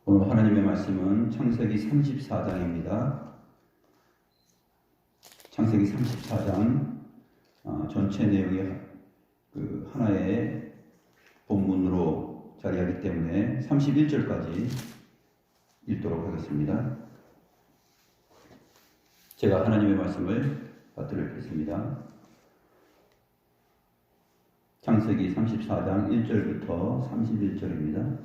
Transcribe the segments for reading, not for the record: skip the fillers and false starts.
오늘 하나님의 말씀은 창세기 34장입니다. 창세기 34장 전체 내용이 하나의 본문으로 자리하기 때문에 31절까지 읽도록 하겠습니다. 제가 하나님의 말씀을 받들겠습니다. 창세기 34장 1절부터 31절입니다.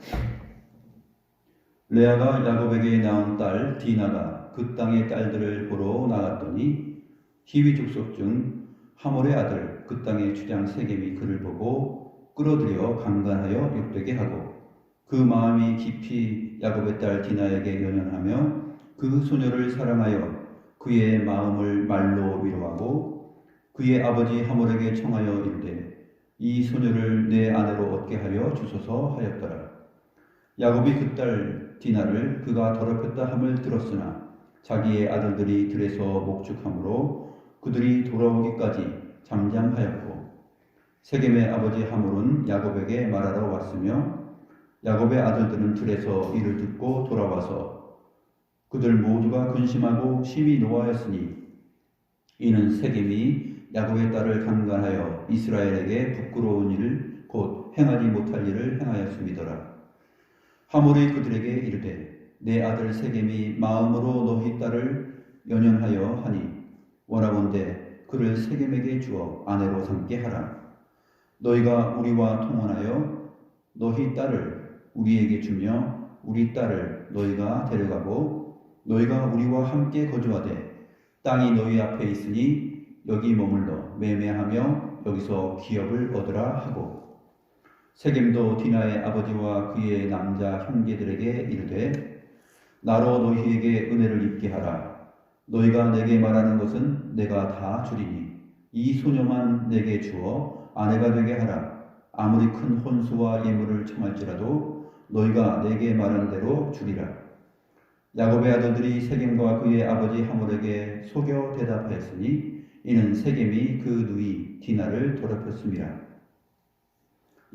레아가 야곱에게 낳은 딸 디나가 그 땅의 딸들을 보러 나갔더니 히위 족속 중 하몰의 아들 그 땅의 주장 세겜이 그를 보고 끌어들여 강간하여 욕되게 하고 그 마음이 깊이 야곱의 딸 디나에게 연연하며 그 소녀를 사랑하여 그의 마음을 말로 위로하고 그의 아버지 하몰에게 청하여 이르되 이 소녀를 내 아내로 얻게 하여 주소서 하였더라. 야곱이 그 딸 디나를 그가 더럽혔다 함을 들었으나 자기의 아들들이 들에서 목축함으로 그들이 돌아오기까지 잠잠하였고 세겜의 아버지 하몰은 야곱에게 말하러 왔으며 야곱의 아들들은 들에서 이를 듣고 돌아와서 그들 모두가 근심하고 심히 노하였으니 이는 세겜이 야곱의 딸을 강간하여 이스라엘에게 부끄러운 일을 곧 행하지 못할 일을 행하였음이더라. 하몰이 그들에게 이르되 내 아들 세겜이 마음으로 너희 딸을 연연하여 하니 원하건대 그를 세겜에게 주어 아내로 삼게 하라. 너희가 우리와 통혼하여 너희 딸을 우리에게 주며 우리 딸을 너희가 데려가고 너희가 우리와 함께 거주하되 땅이 너희 앞에 있으니 여기 머물러 매매하며 여기서 기업을 얻으라 하고 세겜도 디나의 아버지와 그의 남자 형제들에게 이르되 나로 너희에게 은혜를 입게 하라. 너희가 내게 말하는 것은 내가 다 주리니 이 소녀만 내게 주어 아내가 되게 하라. 아무리 큰 혼수와 예물을 청할지라도 너희가 내게 말한 대로 주리라. 야곱의 아들들이 세겜과 그의 아버지 하몰에게 속여 대답하였으니 이는 세겜이 그 누이 디나를 더럽혔음이라.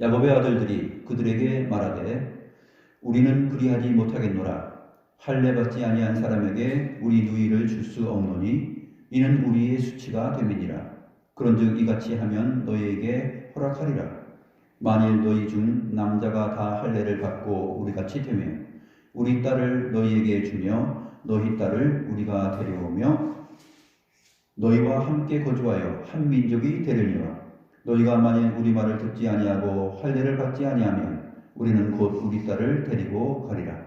야곱의 아들들이 그들에게 말하되 우리는 그리하지 못하겠노라. 할례 받지 아니한 사람에게 우리 누이를 줄 수 없노니 이는 우리의 수치가 됨이니라. 그런즉 이같이 하면 너희에게 허락하리라. 만일 너희 중 남자가 다 할례를 받고 우리같이 되면 우리 딸을 너희에게 주며 너희 딸을 우리가 데려오며 너희와 함께 거주하여 한 민족이 되려니와 너희가 만일 우리 말을 듣지 아니하고 할례를 받지 아니하면 우리는 곧 우리 딸을 데리고 가리라.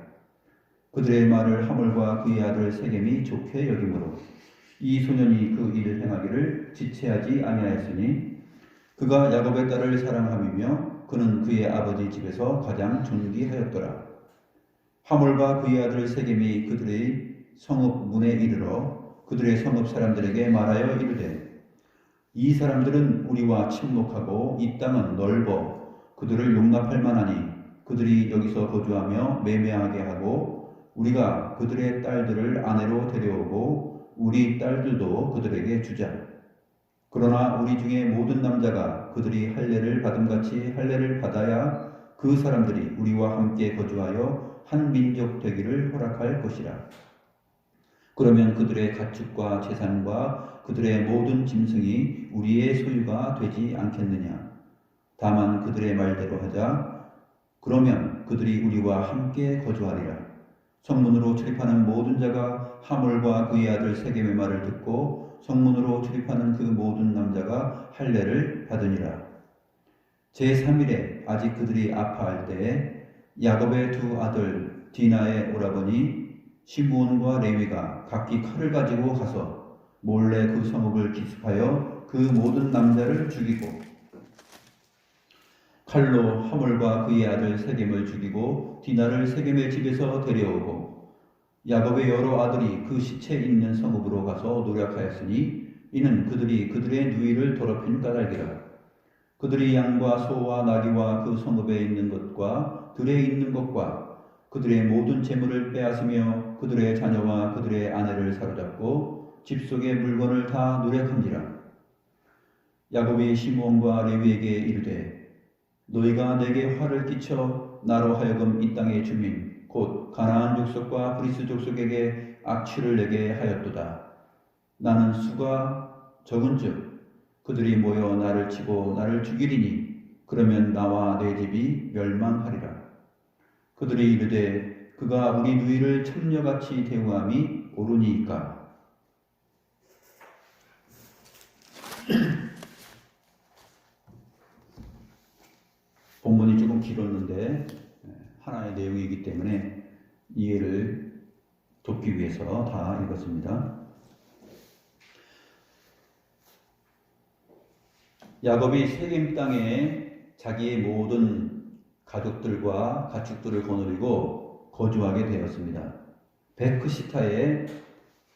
그들의 말을 하몰과 그의 아들 세겜이 좋게 여기므로 이 소년이 그 일을 행하기를 지체하지 아니하였으니 그가 야곱의 딸을 사랑함이며 그는 그의 아버지 집에서 가장 존귀하였더라. 하몰과 그의 아들 세겜이 그들의 성읍 문에 이르러 그들의 성읍 사람들에게 말하여 이르되 이 사람들은 우리와 친목하고 이 땅은 넓어 그들을 용납할 만하니 그들이 여기서 거주하며 매매하게 하고 우리가 그들의 딸들을 아내로 데려오고 우리 딸들도 그들에게 주자. 그러나 우리 중에 모든 남자가 그들이 할례를 받음같이 할례를 받아야 그 사람들이 우리와 함께 거주하여 한 민족 되기를 허락할 것이라. 그러면 그들의 가축과 재산과 그들의 모든 짐승이 우리의 소유가 되지 않겠느냐. 다만 그들의 말대로 하자. 그러면 그들이 우리와 함께 거주하리라. 성문으로 출입하는 모든 자가 하몰과 그의 아들 세겜의 말을 듣고 성문으로 출입하는 그 모든 남자가 할례를 받으니라. 제3일에 아직 그들이 아파할 때에 야곱의 두 아들 디나의 오라버니 시므온과 레위가 각기 칼을 가지고 가서 몰래 그 성읍을 기습하여 그 모든 남자를 죽이고 칼로 하몰과 그의 아들 세겜을 죽이고 디나를 세겜의 집에서 데려오고 야곱의 여러 아들이 그 시체 있는 성읍으로 가서 노력하였으니 이는 그들이 그들의 누이를 더럽힌 까닭이라. 그들이 양과 소와 나귀와 그 성읍에 있는 것과 들에 있는 것과 그들의 모든 재물을 빼앗으며 그들의 자녀와 그들의 아내를 사로잡고 집 속의 물건을 다 노력한지라. 야곱이 시므온과 레위에게 이르되 너희가 내게 화를 끼쳐 나로 하여금 이 땅의 주민 곧 가나안 족속과 브리스 족속에게 악취를 내게 하였도다. 나는 수가 적은즉 그들이 모여 나를 치고 나를 죽이리니 그러면 나와 내 집이 멸망하리라. 그들이 이르되 그가 우리 누이를 참녀같이 대우함이 옳으니이까. 본문이 조금 길었는데 하나의 내용이기 때문에 이해를 돕기 위해서 다 읽었습니다. 야곱이 세겜 땅에 자기의 모든 가족들과 가축들을 거느리고 거주하게 되었습니다. 베크시타에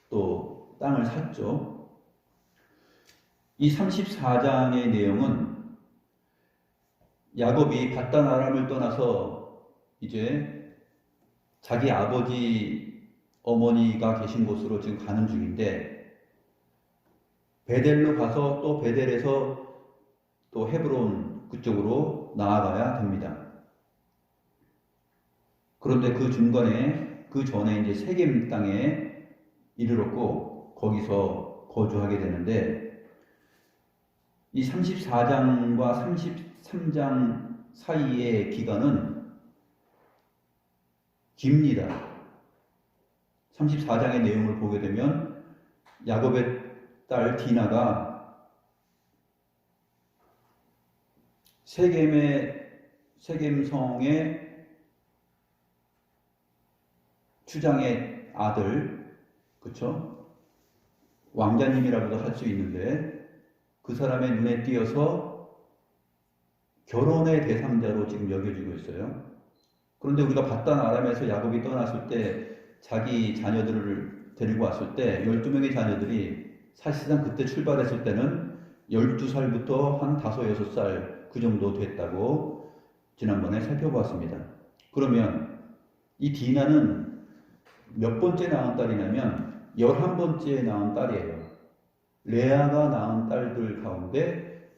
또 땅을 샀죠. 이 34장의 내용은 야곱이 밧단 아람을 떠나서 이제 자기 아버지 어머니가 계신 곳으로 지금 가는 중인데, 베델로 가서 또 베델에서 또 헤브론 그쪽으로 나아가야 됩니다. 그런데 그 중간에 그 전에 이제 세겜 땅에 이르렀고 거기서 거주하게 되는데, 이 34장과 33장 사이의 기간은 깁니다. 34장의 내용을 보게 되면 야곱의 딸 디나가 세겜성의 추장의 아들, 그렇죠? 왕자님이라고도 할 수 있는데 그 사람의 눈에 띄어서 결혼의 대상자로 지금 여겨지고 있어요. 그런데 우리가 밧단 아람에서 야곱이 떠났을 때 자기 자녀들을 데리고 왔을 때 12명의 자녀들이 사실상 그때 출발했을 때는 12살부터 한 5, 6살 그 정도 됐다고 지난번에 살펴보았습니다. 그러면 이 디나는 몇 번째 낳은 딸이냐면 11번째 낳은 딸이에요. 레아가 낳은 딸들 가운데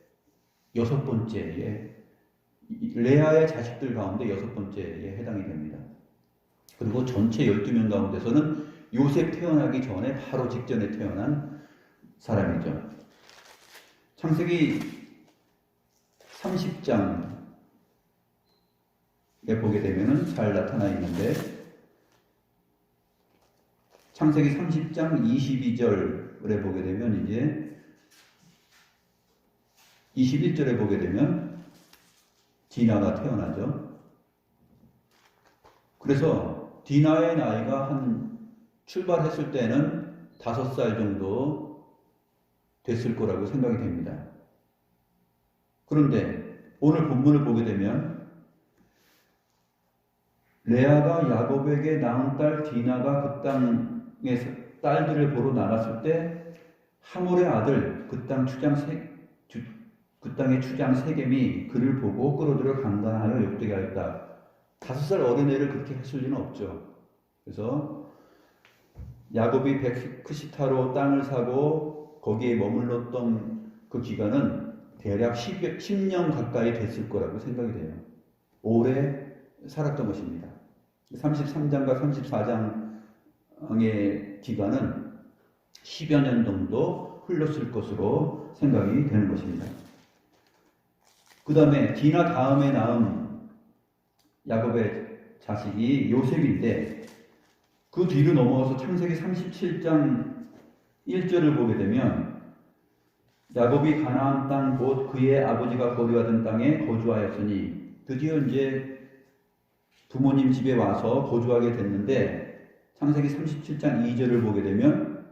6번째에, 레아의 자식들 가운데 6번째에 해당이 됩니다. 그리고 전체 12명 가운데서는 요셉 태어나기 전에 바로 직전에 태어난 사람이죠. 창세기 30장에 보게 되면은 잘 나타나 있는데, 창세기 30장 22절에 보게 되면 이제 21절에 보게 되면 디나가 태어나죠. 그래서 디나의 나이가 한 출발했을 때는 5살 정도 됐을 거라고 생각이 됩니다. 그런데 오늘 본문을 보게 되면 레아가 야곱에게 낳은 딸 디나가 그 땅에서 딸들을 보러 나갔을 때 하몰의 아들 그 땅의 추장 세겜이 그를 보고 끌어들여 강간하여 욕되게 하였다. 5살 어린애를 그렇게 했을 리는 없죠. 그래서 야곱이 베크시타로 땅을 사고 거기에 머물렀던 그 기간은 대략 10년 가까이 됐을 거라고 생각이 돼요. 오래 살았던 것입니다. 33장과 34장의 기간은 10여 년 정도 흘렀을 것으로 생각이 되는 것입니다. 그 다음에 디나 다음에 낳은 야곱의 자식이 요셉인데, 그 뒤로 넘어가서 창세기 37장 1절을 보게 되면 야곱이 가나안 땅 곧 그의 아버지가 거류하던 땅에 거주하였으니, 드디어 이제 부모님 집에 와서 거주하게 됐는데, 창세기 37장 2절을 보게 되면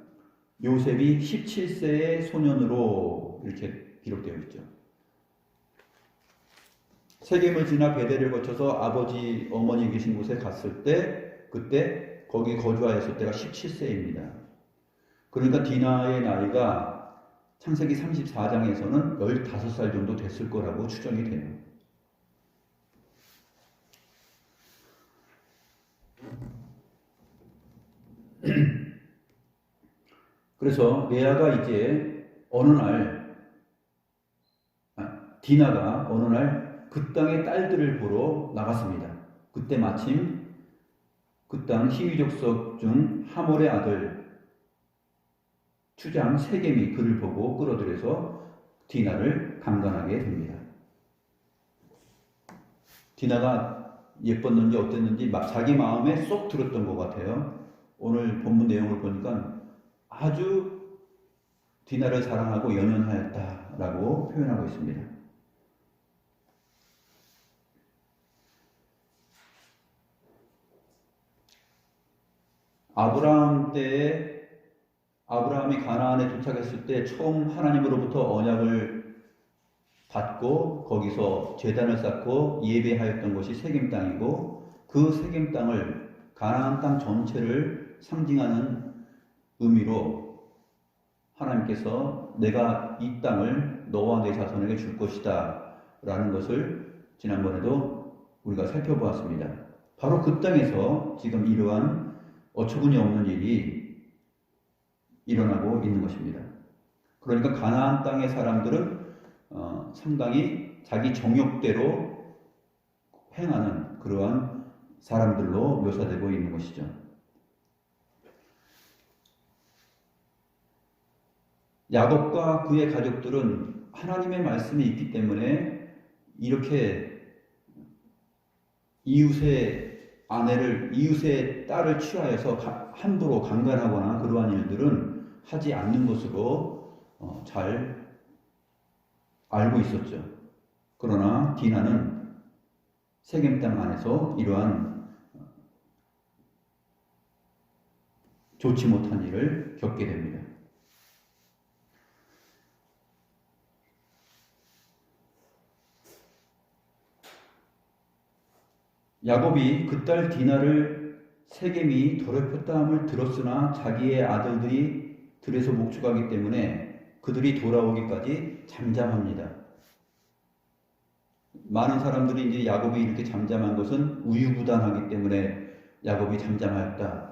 요셉이 17세의 소년으로 이렇게 기록되어 있죠. 세겜을 지나 베델을 거쳐서 아버지 어머니 계신 곳에 갔을 때 그때 거기 거주하였을 때가 17세입니다. 그러니까 디나의 나이가 창세기 34장에서는 15살 정도 됐을 거라고 추정이 돼요. 그래서 레아가 이제 디나가 어느 날 그 땅의 딸들을 보러 나갔습니다. 그때 마침 그 땅 히위 족속 중 하몰의 아들 추장 세겜이 그를 보고 끌어들여서 디나를 강간하게 됩니다. 디나가 예뻤는지 어땠는지 자기 마음에 쏙 들었던 것 같아요. 오늘 본문 내용을 보니까 아주 디나를 사랑하고 연연하였다라고 표현하고 있습니다. 아브라함 때에 아브라함이 가나안에 도착했을 때 처음 하나님으로부터 언약을 받고 거기서 제단을 쌓고 예배하였던 곳이 세겜 땅이고, 그 세겜 땅을 가나안 땅 전체를 상징하는 의미로 하나님께서 내가 이 땅을 너와 내 자손에게 줄 것이다 라는 것을 지난번에도 우리가 살펴보았습니다. 바로 그 땅에서 지금 이러한 어처구니 없는 일이 일어나고 있는 것입니다. 그러니까 가나안 땅의 사람들은 상당히 자기 정욕대로 행하는 그러한 사람들로 묘사되고 있는 것이죠. 야곱과 그의 가족들은 하나님의 말씀이 있기 때문에 이렇게 이웃의 아내를, 이웃의 딸을 취하여서 함부로 강간하거나 그러한 일들은 하지 않는 것으로 잘 알고 있었죠. 그러나 디나는 세겜 땅 안에서 이러한 좋지 못한 일을 겪게 됩니다. 야곱이 그 딸 디나를 세겜이 더럽혔다함을 들었으나 자기의 아들들이 들에서 목축하기 때문에 그들이 돌아오기까지 잠잠합니다. 많은 사람들이 이제 야곱이 이렇게 잠잠한 것은 우유부단하기 때문에 야곱이 잠잠하였다.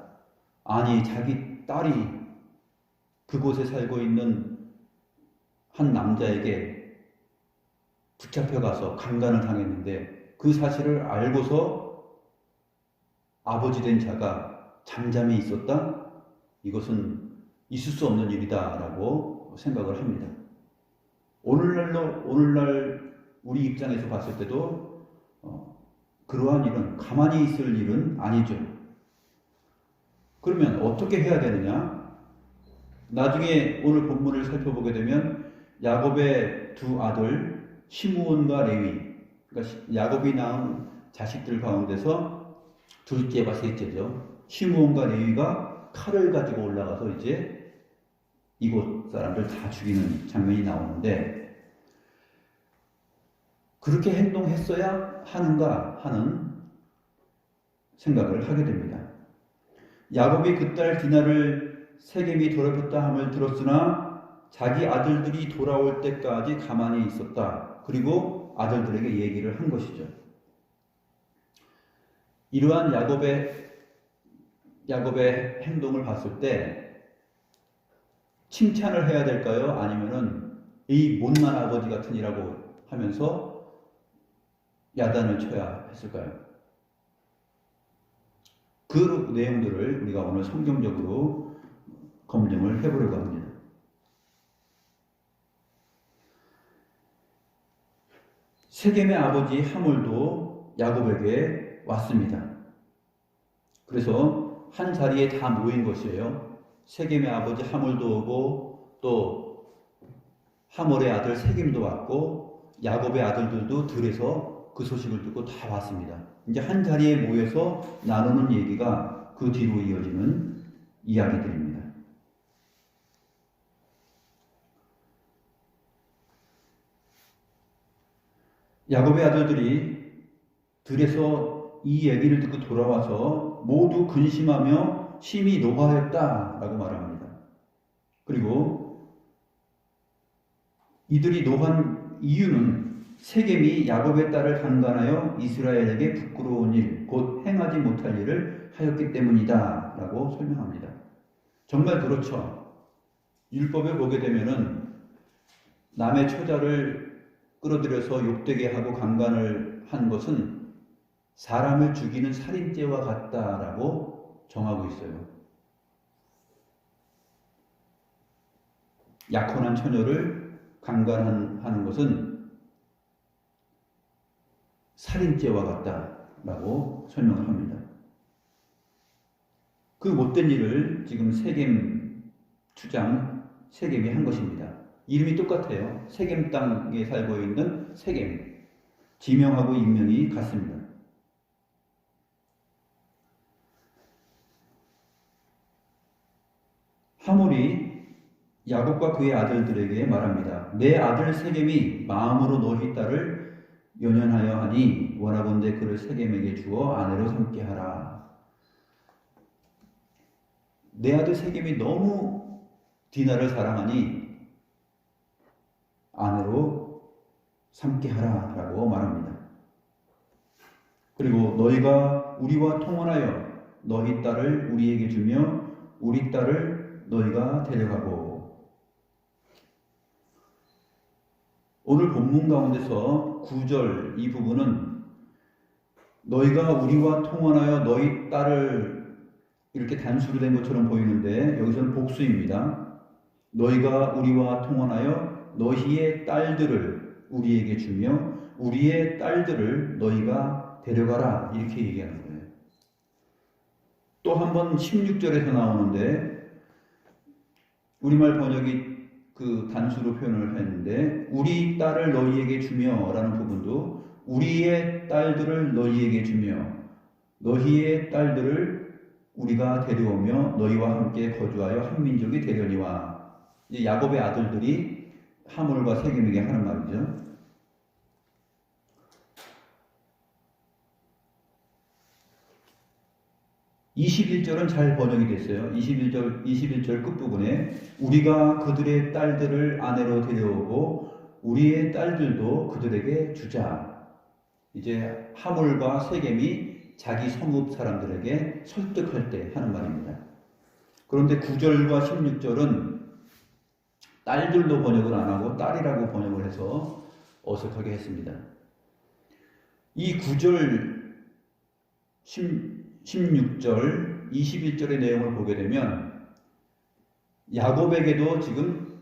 아니, 자기 딸이 그곳에 살고 있는 한 남자에게 붙잡혀가서 강간을 당했는데 그 사실을 알고서 아버지 된 자가 잠잠히 있었다? 이것은 있을 수 없는 일이다 라고 생각을 합니다. 오늘날 우리 입장에서 봤을 때도 그러한 일은, 가만히 있을 일은 아니죠. 그러면 어떻게 해야 되느냐? 나중에 오늘 본문을 살펴보게 되면 야곱의 두 아들 시므온과 레위, 그러니까 야곱이 낳은 자식들 가운데서 둘째와 셋째죠. 시므온과 레위가 칼을 가지고 올라가서 이제 이곳 사람들 다 죽이는 장면이 나오는데, 그렇게 행동했어야 하는가 하는 생각을 하게 됩니다. 야곱이 그 딸 디나를 세겜이 더럽혔다 함을 들었으나 자기 아들들이 돌아올 때까지 가만히 있었다. 그리고 아들들에게 얘기를 한 것이죠. 이러한 야곱의 행동을 봤을 때 칭찬을 해야 될까요? 아니면은 이 못난 아버지 같으니라고 하면서 야단을 쳐야 했을까요? 그 내용들을 우리가 오늘 성경적으로 검증을 해보려고 합니다. 세겜의 아버지 하몰도 야곱에게 왔습니다. 그래서 한 자리에 다 모인 것이에요. 세겜의 아버지 하몰도 오고 또 하몰의 아들 세겜도 왔고 야곱의 아들들도 들에서 그 소식을 듣고 다 왔습니다. 이제 한 자리에 모여서 나누는 얘기가 그 뒤로 이어지는 이야기들입니다. 야곱의 아들들이 들에서 이 얘기를 듣고 돌아와서 모두 근심하며 심히 노하였다라고 말합니다. 그리고 이들이 노한 이유는 세겜이 야곱의 딸을 강간하여 이스라엘에게 부끄러운 일, 곧 행하지 못할 일을 하였기 때문이다 라고 설명합니다. 정말 그렇죠. 율법에 보게 되면은 남의 처자를 끌어들여서 욕되게 하고 강간을 한 것은 사람을 죽이는 살인죄와 같다라고 정하고 있어요. 약혼한 처녀를 강간하는 것은 살인죄와 같다라고 설명을 합니다. 그 못된 일을 지금 세겜 추장 세겜이 한 것입니다. 이름이 똑같아요. 세겜 땅에 살고 있는 세겜. 지명하고 인명이 같습니다. 하몰이 야곱과 그의 아들들에게 말합니다. 내 아들 세겜이 마음으로 너희 딸을 연연하여 하니 원하건대 그를 세겜에게 주어 아내로 삼게 하라. 내 아들 세겜이 너무 디나를 사랑하니 아내로 삼게 하라라고 말합니다. 그리고 너희가 우리와 통혼하여 너희 딸을 우리에게 주며 우리 딸을 너희가 데려가고. 오늘 본문 가운데서 9절 이 부분은 너희가 우리와 통혼하여 너희 딸을 이렇게 단수로 된 것처럼 보이는데 여기서는 복수입니다. 너희가 우리와 통혼하여 너희의 딸들을 우리에게 주며 우리의 딸들을 너희가 데려가라 이렇게 얘기하는 거예요. 또 한 번 16절에서 나오는데 우리말 번역이 그 단수로 표현을 했는데 우리 딸을 너희에게 주며 라는 부분도 우리의 딸들을 너희에게 주며 너희의 딸들을 우리가 데려오며 너희와 함께 거주하여 한 민족이 되려니와. 이제 야곱의 아들들이 하몰과 세겜에게 하는 말이죠. 21절은 잘 번역이 됐어요. 21절 끝부분에 우리가 그들의 딸들을 아내로 데려오고 우리의 딸들도 그들에게 주자. 이제 하몰과 세겜이 자기 성읍 사람들에게 설득할 때 하는 말입니다. 그런데 9절과 16절은 딸들로 번역을 안 하고 딸이라고 번역을 해서 어색하게 했습니다. 이 9절, 16절, 21절의 내용을 보게 되면 야곱에게도 지금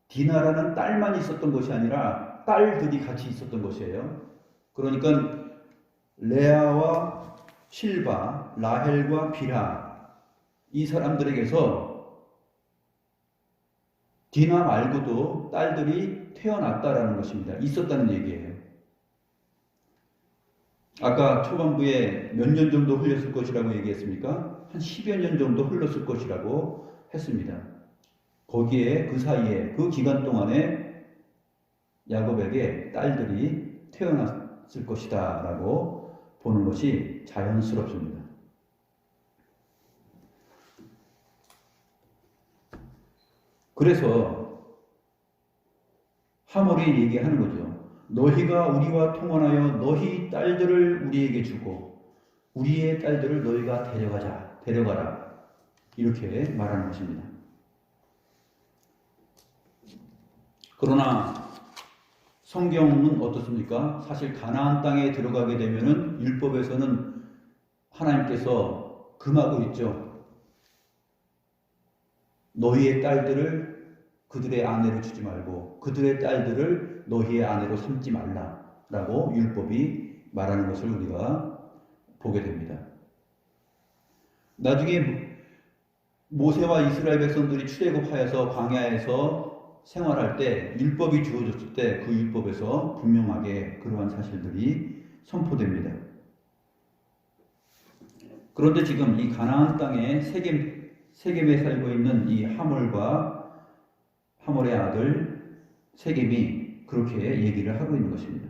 디나라는 딸만 있었던 것이 아니라 딸들이 같이 있었던 것이에요. 그러니까 레아와 실바, 라헬과 빌하 이 사람들에게서 디나 말고도 딸들이 태어났다라는 것입니다. 있었다는 얘기예요. 아까 초반부에 몇 년 정도 흘렸을 것이라고 얘기했습니까? 한 10여 년 정도 흘렀을 것이라고 했습니다. 거기에 그 사이에 그 기간 동안에 야곱에게 딸들이 태어났을 것이다 라고 보는 것이 자연스럽습니다. 그래서 하몰이 얘기하는 거죠. 너희가 우리와 통혼하여 너희 딸들을 우리에게 주고 우리의 딸들을 너희가 데려가라 이렇게 말하는 것입니다. 그러나 성경은 어떻습니까? 사실 가나안 땅에 들어가게 되면은 율법에서는 하나님께서 금하고 있죠. 너희의 딸들을 그들의 아내로 주지 말고 그들의 딸들을 너희의 아내로 삼지 말라라고 율법이 말하는 것을 우리가 보게 됩니다. 나중에 모세와 이스라엘 백성들이 출애굽하여서 광야에서 생활할 때 율법이 주어졌을 때 그 율법에서 분명하게 그러한 사실들이 선포됩니다. 그런데 지금 이 가나안 땅에 세겜에 살고 있는 이 하몰의 아들 세겜이 그렇게 얘기를 하고 있는 것입니다.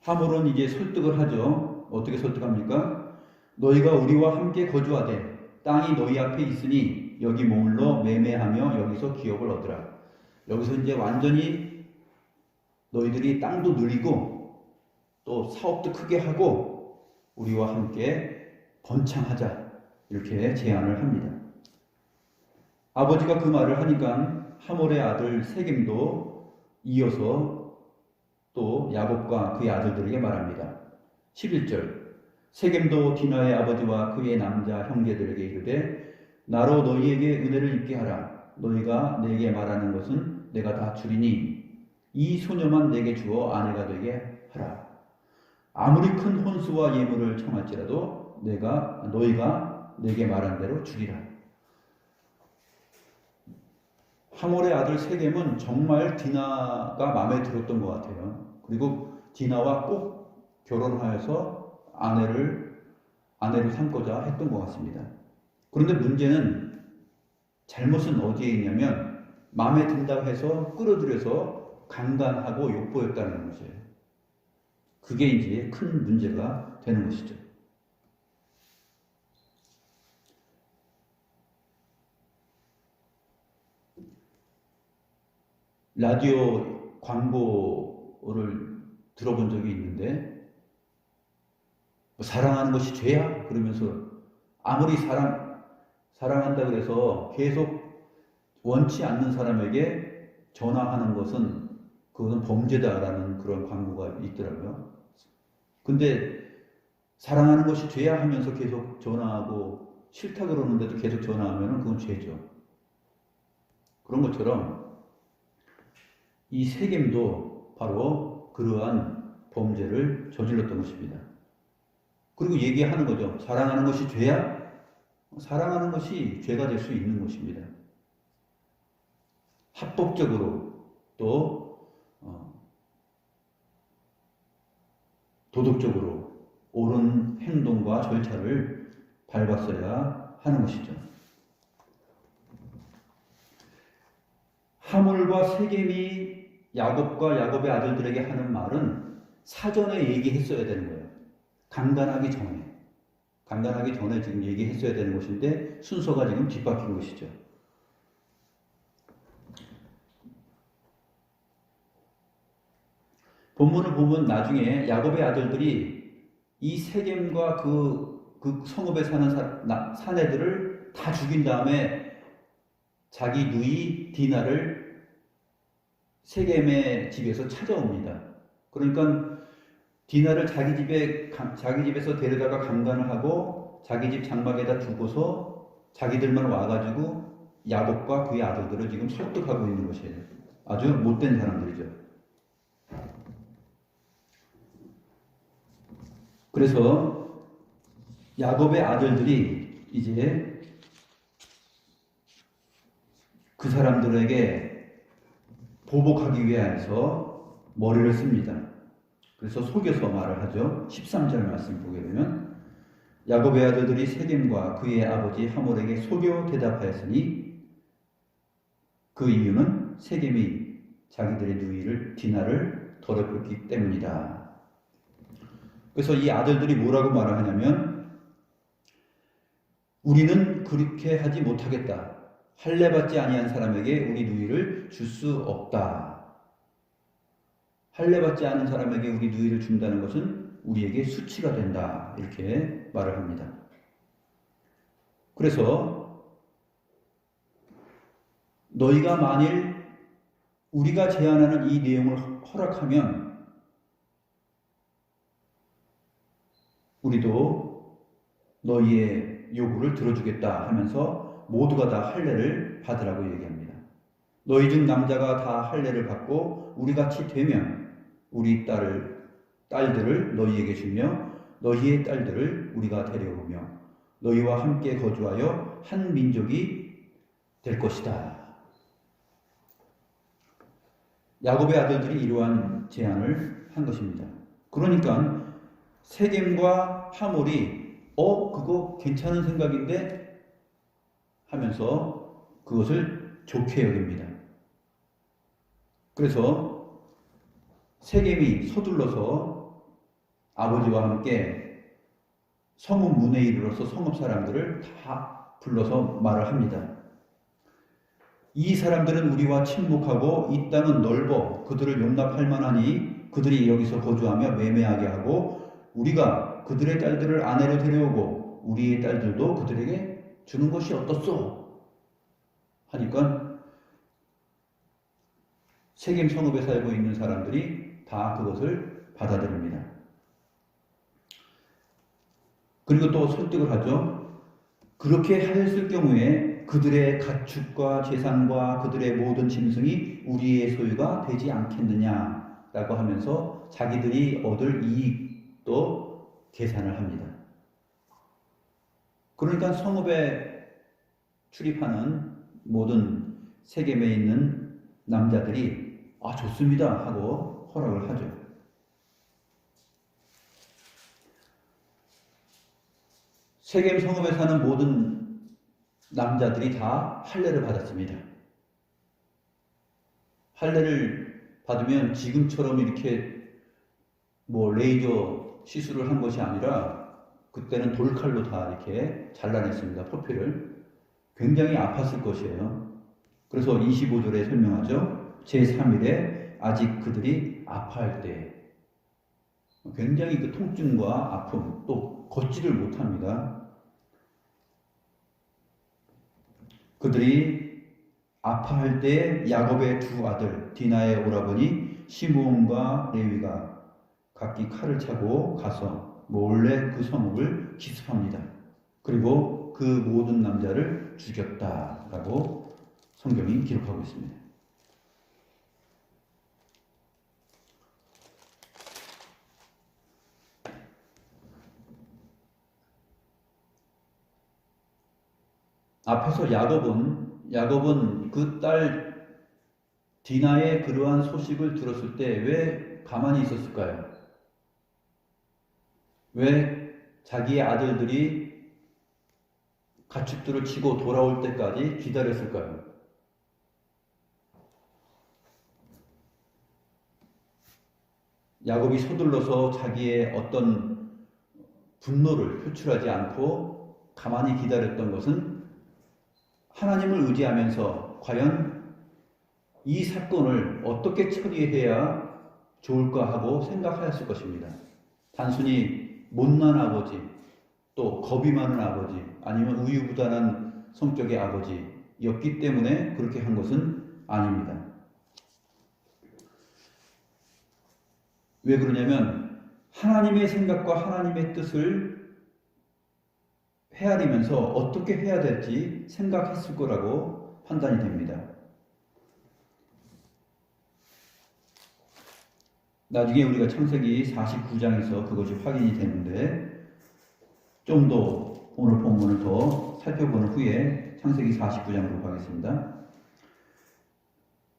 하몰은 이제 설득을 하죠. 어떻게 설득합니까? 너희가 우리와 함께 거주하되 땅이 너희 앞에 있으니 여기 머물러 매매하며 여기서 기업을 얻으라. 여기서 이제 완전히 너희들이 땅도 누리고 또 사업도 크게 하고 우리와 함께 번창하자 이렇게 제안을 합니다. 아버지가 그 말을 하니까 하몰의 아들 세겜도 이어서 또 야곱과 그의 아들들에게 말합니다. 11절 세겜도 디나의 아버지와 그의 남자 형제들에게 이르되 나로 너희에게 은혜를 입게 하라. 너희가 내게 말하는 것은 내가 다 주리니 이 소녀만 내게 주어 아내가 되게 하라. 아무리 큰 혼수와 예물을 청할지라도 너희가 내게 말한 대로 주리라. 하몰의 아들 세겜은 정말 디나가 마음에 들었던 것 같아요. 그리고 디나와 꼭 결혼하여서 아내로 삼고자 했던 것 같습니다. 그런데 문제는 잘못은 어디에 있냐면 마음에 든다고 해서 끌어들여서 강간하고 욕보였다는 것이에요. 그게 이제 큰 문제가 되는 것이죠. 라디오 광고를 들어본 적이 있는데 사랑하는 것이 죄야? 그러면서 아무리 사랑한다 그래서 계속 원치 않는 사람에게 전화하는 것은 그것은 범죄다라는 그런 광고가 있더라고요. 근데 사랑하는 것이 죄야 하면서 계속 전화하고 싫다 그러는데도 계속 전화하면 그건 죄죠. 그런 것처럼 이 세겜도 바로 그러한 범죄를 저질렀던 것입니다. 그리고 얘기하는 거죠. 사랑하는 것이 죄야? 사랑하는 것이 죄가 될 수 있는 것입니다. 합법적으로 또 도덕적으로 옳은 행동과 절차를 밟았어야 하는 것이죠. 하몰과 세겜이 야곱과 야곱의 아들들에게 하는 말은 사전에 얘기했어야 되는 거예요. 강간하기 전에 지금 얘기했어야 되는 것인데 순서가 지금 뒤바뀐 것이죠. 본문을 보면 나중에 야곱의 아들들이 이 세겜과 그 성읍에 사는 사내들을 다 죽인 다음에 자기 누이 디나를 세겜의 집에서 찾아옵니다. 그러니까 디나를 자기 집에서 데려다가 강간을 하고 자기 집 장막에다 두고서 자기들만 와가지고 야곱과 그의 아들들을 지금 설득하고 있는 것이에요. 아주 못된 사람들이죠. 그래서 야곱의 아들들이 이제 그 사람들에게 보복하기 위해서 머리를 씁니다. 그래서 속여서 말을 하죠. 13절 말씀 보게 되면 야곱의 아들들이 세겜과 그의 아버지 하몰에게 속여 대답하였으니 그 이유는 세겜이 자기들의 누이를 디나를 더럽혔기 때문이다. 그래서 이 아들들이 뭐라고 말을 하냐면 우리는 그렇게 하지 못하겠다. 할례받지 아니한 사람에게 우리 누이를 줄 수 없다. 할례받지 않은 사람에게 우리 누이를 준다는 것은 우리에게 수치가 된다. 이렇게 말을 합니다. 그래서 너희가 만일 우리가 제안하는 이 내용을 허락하면 우리도 너희의 요구를 들어주겠다 하면서 모두가 다 할례를 받으라고 얘기합니다. 너희 중 남자가 다 할례를 받고 우리같이 되면 우리 딸들을 너희에게 주며 너희의 딸들을 우리가 데려오며 너희와 함께 거주하여 한 민족이 될 것이다. 야곱의 아들들이 이러한 제안을 한 것입니다. 그러니까 세겜과 하몰이 그거 괜찮은 생각인데 하면서 그것을 좋게 여깁니다. 그래서 세겜이 서둘러서 아버지와 함께 성읍 문에 이르러서 성읍 사람들을 다 불러서 말을 합니다. 이 사람들은 우리와 친목하고 이 땅은 넓어 그들을 용납할 만하니 그들이 여기서 거주하며 매매하게 하고 우리가 그들의 딸들을 아내로 데려오고 우리의 딸들도 그들에게 주는 것이 어떻소? 하니까 세겜 성읍에 살고 있는 사람들이 다 그것을 받아들입니다. 그리고 또 설득을 하죠. 그렇게 하였을 경우에 그들의 가축과 재산과 그들의 모든 짐승이 우리의 소유가 되지 않겠느냐라고 하면서 자기들이 얻을 이익도 계산을 합니다. 그러니까 성읍에 출입하는 모든 세겜에 있는 남자들이 좋습니다 하고 허락을 하죠. 세겜 성읍에 사는 모든 남자들이 다 할례를 받았습니다. 할례를 받으면 지금처럼 이렇게 레이저 시술을 한 것이 아니라 그때는 돌칼로 다 이렇게 잘라냈습니다. 포피를. 굉장히 아팠을 것이에요. 그래서 25절에 설명하죠. 제3일에 아직 그들이 아파할 때 굉장히 그 통증과 아픔, 또 걷지를 못합니다. 그들이 아파할 때 야곱의 두 아들 디나의 오라버니 시므온과 레위가 각기 칼을 차고 가서 몰래 그 성읍을 기습합니다. 그리고 그 모든 남자를 죽였다라고 성경이 기록하고 있습니다. 앞에서 야곱은 그 딸 디나의 그러한 소식을 들었을 때 왜 가만히 있었을까요? 왜 자기의 아들들이 가축들을 치고 돌아올 때까지 기다렸을까요? 야곱이 서둘러서 자기의 어떤 분노를 표출하지 않고 가만히 기다렸던 것은 하나님을 의지하면서 과연 이 사건을 어떻게 처리해야 좋을까 하고 생각하였을 것입니다. 단순히 못난 아버지, 또 겁이 많은 아버지, 아니면 우유부단한 성격의 아버지였기 때문에 그렇게 한 것은 아닙니다. 왜 그러냐면 하나님의 생각과 하나님의 뜻을 헤아리면서 어떻게 해야 될지 생각했을 거라고 판단이 됩니다. 나중에 우리가 창세기 49장에서 그것이 확인이 되는데 좀 더 오늘 본문을 더 살펴보는 후에 창세기 49장으로 가겠습니다.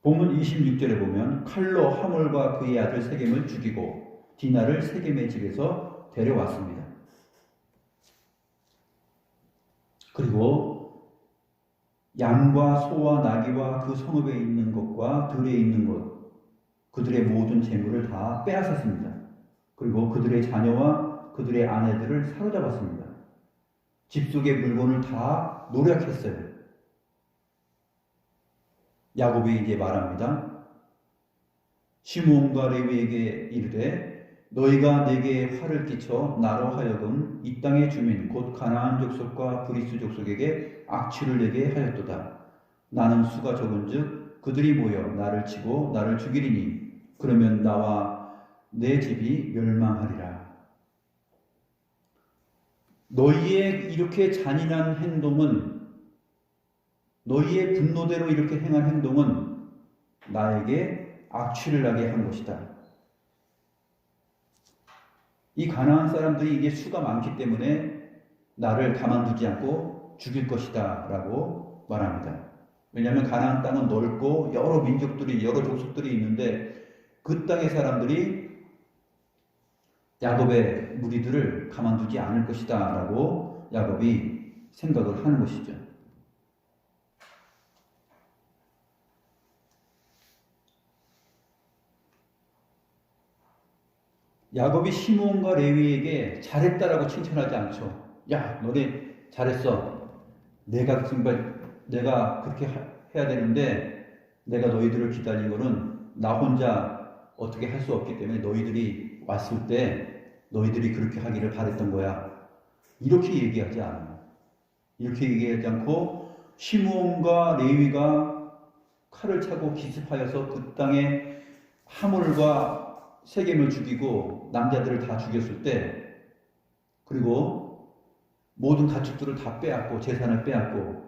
본문 26절에 보면 칼로 하몰과 그의 아들 세겜을 죽이고 디나를 세겜의 집에서 데려왔습니다. 그리고 양과 소와 나귀와 그 성읍에 있는 것과 들에 있는 것, 그들의 모든 재물을 다 빼앗았습니다. 그리고 그들의 자녀와 그들의 아내들을 사로잡았습니다. 집 속의 물건을 다 노략했어요. 야곱이 이제 말합니다. 시므온과 레위에게 이르되 너희가 내게 화를 끼쳐 나로 하여금 이 땅의 주민 곧 가나안 족속과 브리스 족속에게 악취를 내게 하였도다. 나는 수가 적은즉 그들이 모여 나를 치고 나를 죽이리니 그러면 나와 내 집이 멸망하리라. 너희의 이렇게 잔인한 행동은, 너희의 분노대로 이렇게 행한 행동은 나에게 악취를 나게 한 것이다. 이 가나안 사람들이 이게 수가 많기 때문에 나를 가만두지 않고 죽일 것이다 라고 말합니다. 왜냐하면 가나안 땅은 넓고 여러 민족들이, 여러 족속들이 있는데 그 땅의 사람들이 야곱의 무리들을 가만두지 않을 것이다 라고 야곱이 생각을 하는 것이죠. 야곱이 시므온과 레위에게 잘했다라고 칭찬하지 않죠. 야, 너네 잘했어. 내가 그렇게 해야 되는데 내가 너희들을 기다린 거는 나 혼자 어떻게 할 수 없기 때문에 너희들이 왔을 때 너희들이 그렇게 하기를 바랬던 거야. 이렇게 얘기하지 않아요. 이렇게 얘기하지 않고 시므온과 레위가 칼을 차고 기습하여서 그 땅에 하몰과 세겜을 죽이고 남자들을 다 죽였을 때, 그리고 모든 가축들을 다 빼앗고 재산을 빼앗고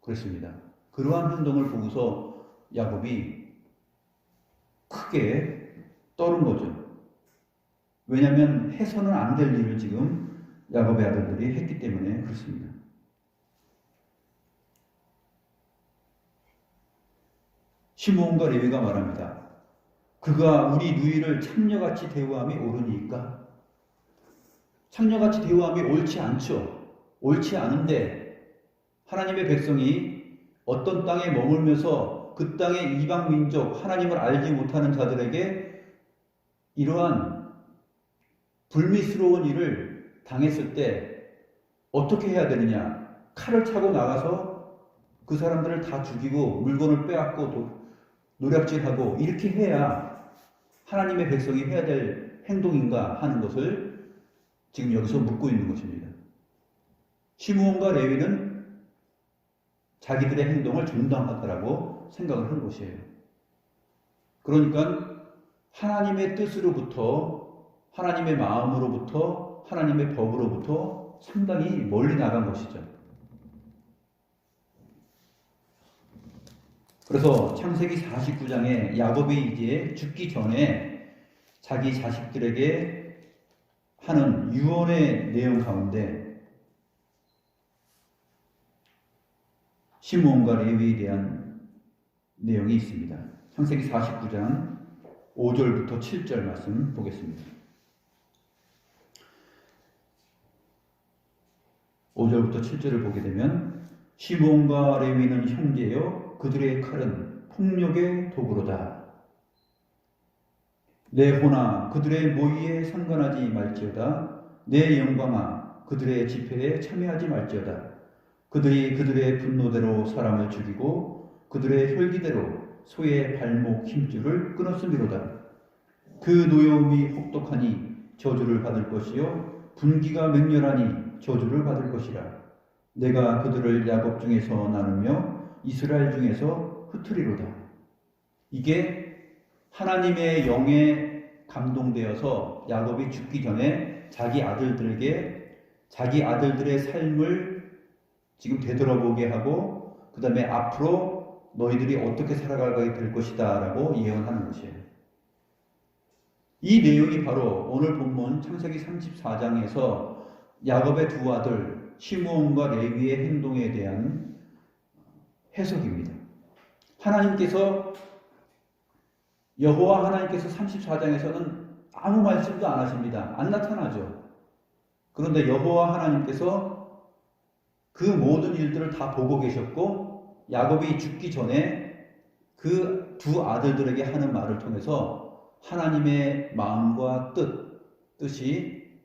그랬습니다. 그러한 행동을 보고서 야곱이 크게 떠른 거죠. 왜냐하면 해서는 안 될 일을 지금 야곱의 아들들이 했기 때문에 그렇습니다. 시므온과 레위가 말합니다. 그가 우리 누이를 창녀같이 대우함이 옳으니까? 창녀같이 대우함이 옳지 않죠. 옳지 않은데 하나님의 백성이 어떤 땅에 머물면서 그 땅의 이방 민족, 하나님을 알지 못하는 자들에게 이러한 불미스러운 일을 당했을 때 어떻게 해야 되느냐? 칼을 차고 나가서 그 사람들을 다 죽이고 물건을 빼앗고 노략질하고 이렇게 해야 하나님의 백성이 해야 될 행동인가 하는 것을 지금 여기서 묻고 있는 것입니다. 시므온과 레위는 자기들의 행동을 정당하다라고 생각을 한 것이에요. 그러니까 하나님의 뜻으로부터, 하나님의 마음으로부터, 하나님의 법으로부터 상당히 멀리 나간 것이죠. 그래서 창세기 49장에 야곱이 이제 죽기 전에 자기 자식들에게 하는 유언의 내용 가운데 시므온과 레위에 대한 내용이 있습니다. 창세기 49장 5절부터 7절 말씀 보겠습니다. 5절부터 7절을 보게 되면 시므온과 레위는 형제여 그들의 칼은 폭력의 도구로다. 내 호나 그들의 모의에 상관하지 말지어다. 내 영광아 그들의 집회에 참여하지 말지어다. 그들이 그들의 분노대로 사람을 죽이고 그들의 혈기대로 소의 발목 힘줄을 끊었음이로다. 그 노여움이 혹독하니 저주를 받을 것이요 분기가 맹렬하니 저주를 받을 것이라. 내가 그들을 야곱 중에서 나누며 이스라엘 중에서 흩으리로다. 이게 하나님의 영에 감동되어서 야곱이 죽기 전에 자기 아들들에게 자기 아들들의 삶을 지금 되돌아보게 하고 그 다음에 앞으로 너희들이 어떻게 살아가게 될 것이다 라고 예언하는 것이에요. 이 내용이 바로 오늘 본문 창세기 34장에서 야곱의 두 아들 시므온과 레위의 행동에 대한 해석입니다. 하나님께서 여호와 하나님께서 34장에서는 아무 말씀도 안 하십니다. 안 나타나죠. 그런데 여호와 하나님께서 그 모든 일들을 다 보고 계셨고 야곱이 죽기 전에 그 두 아들들에게 하는 말을 통해서 하나님의 마음과 뜻이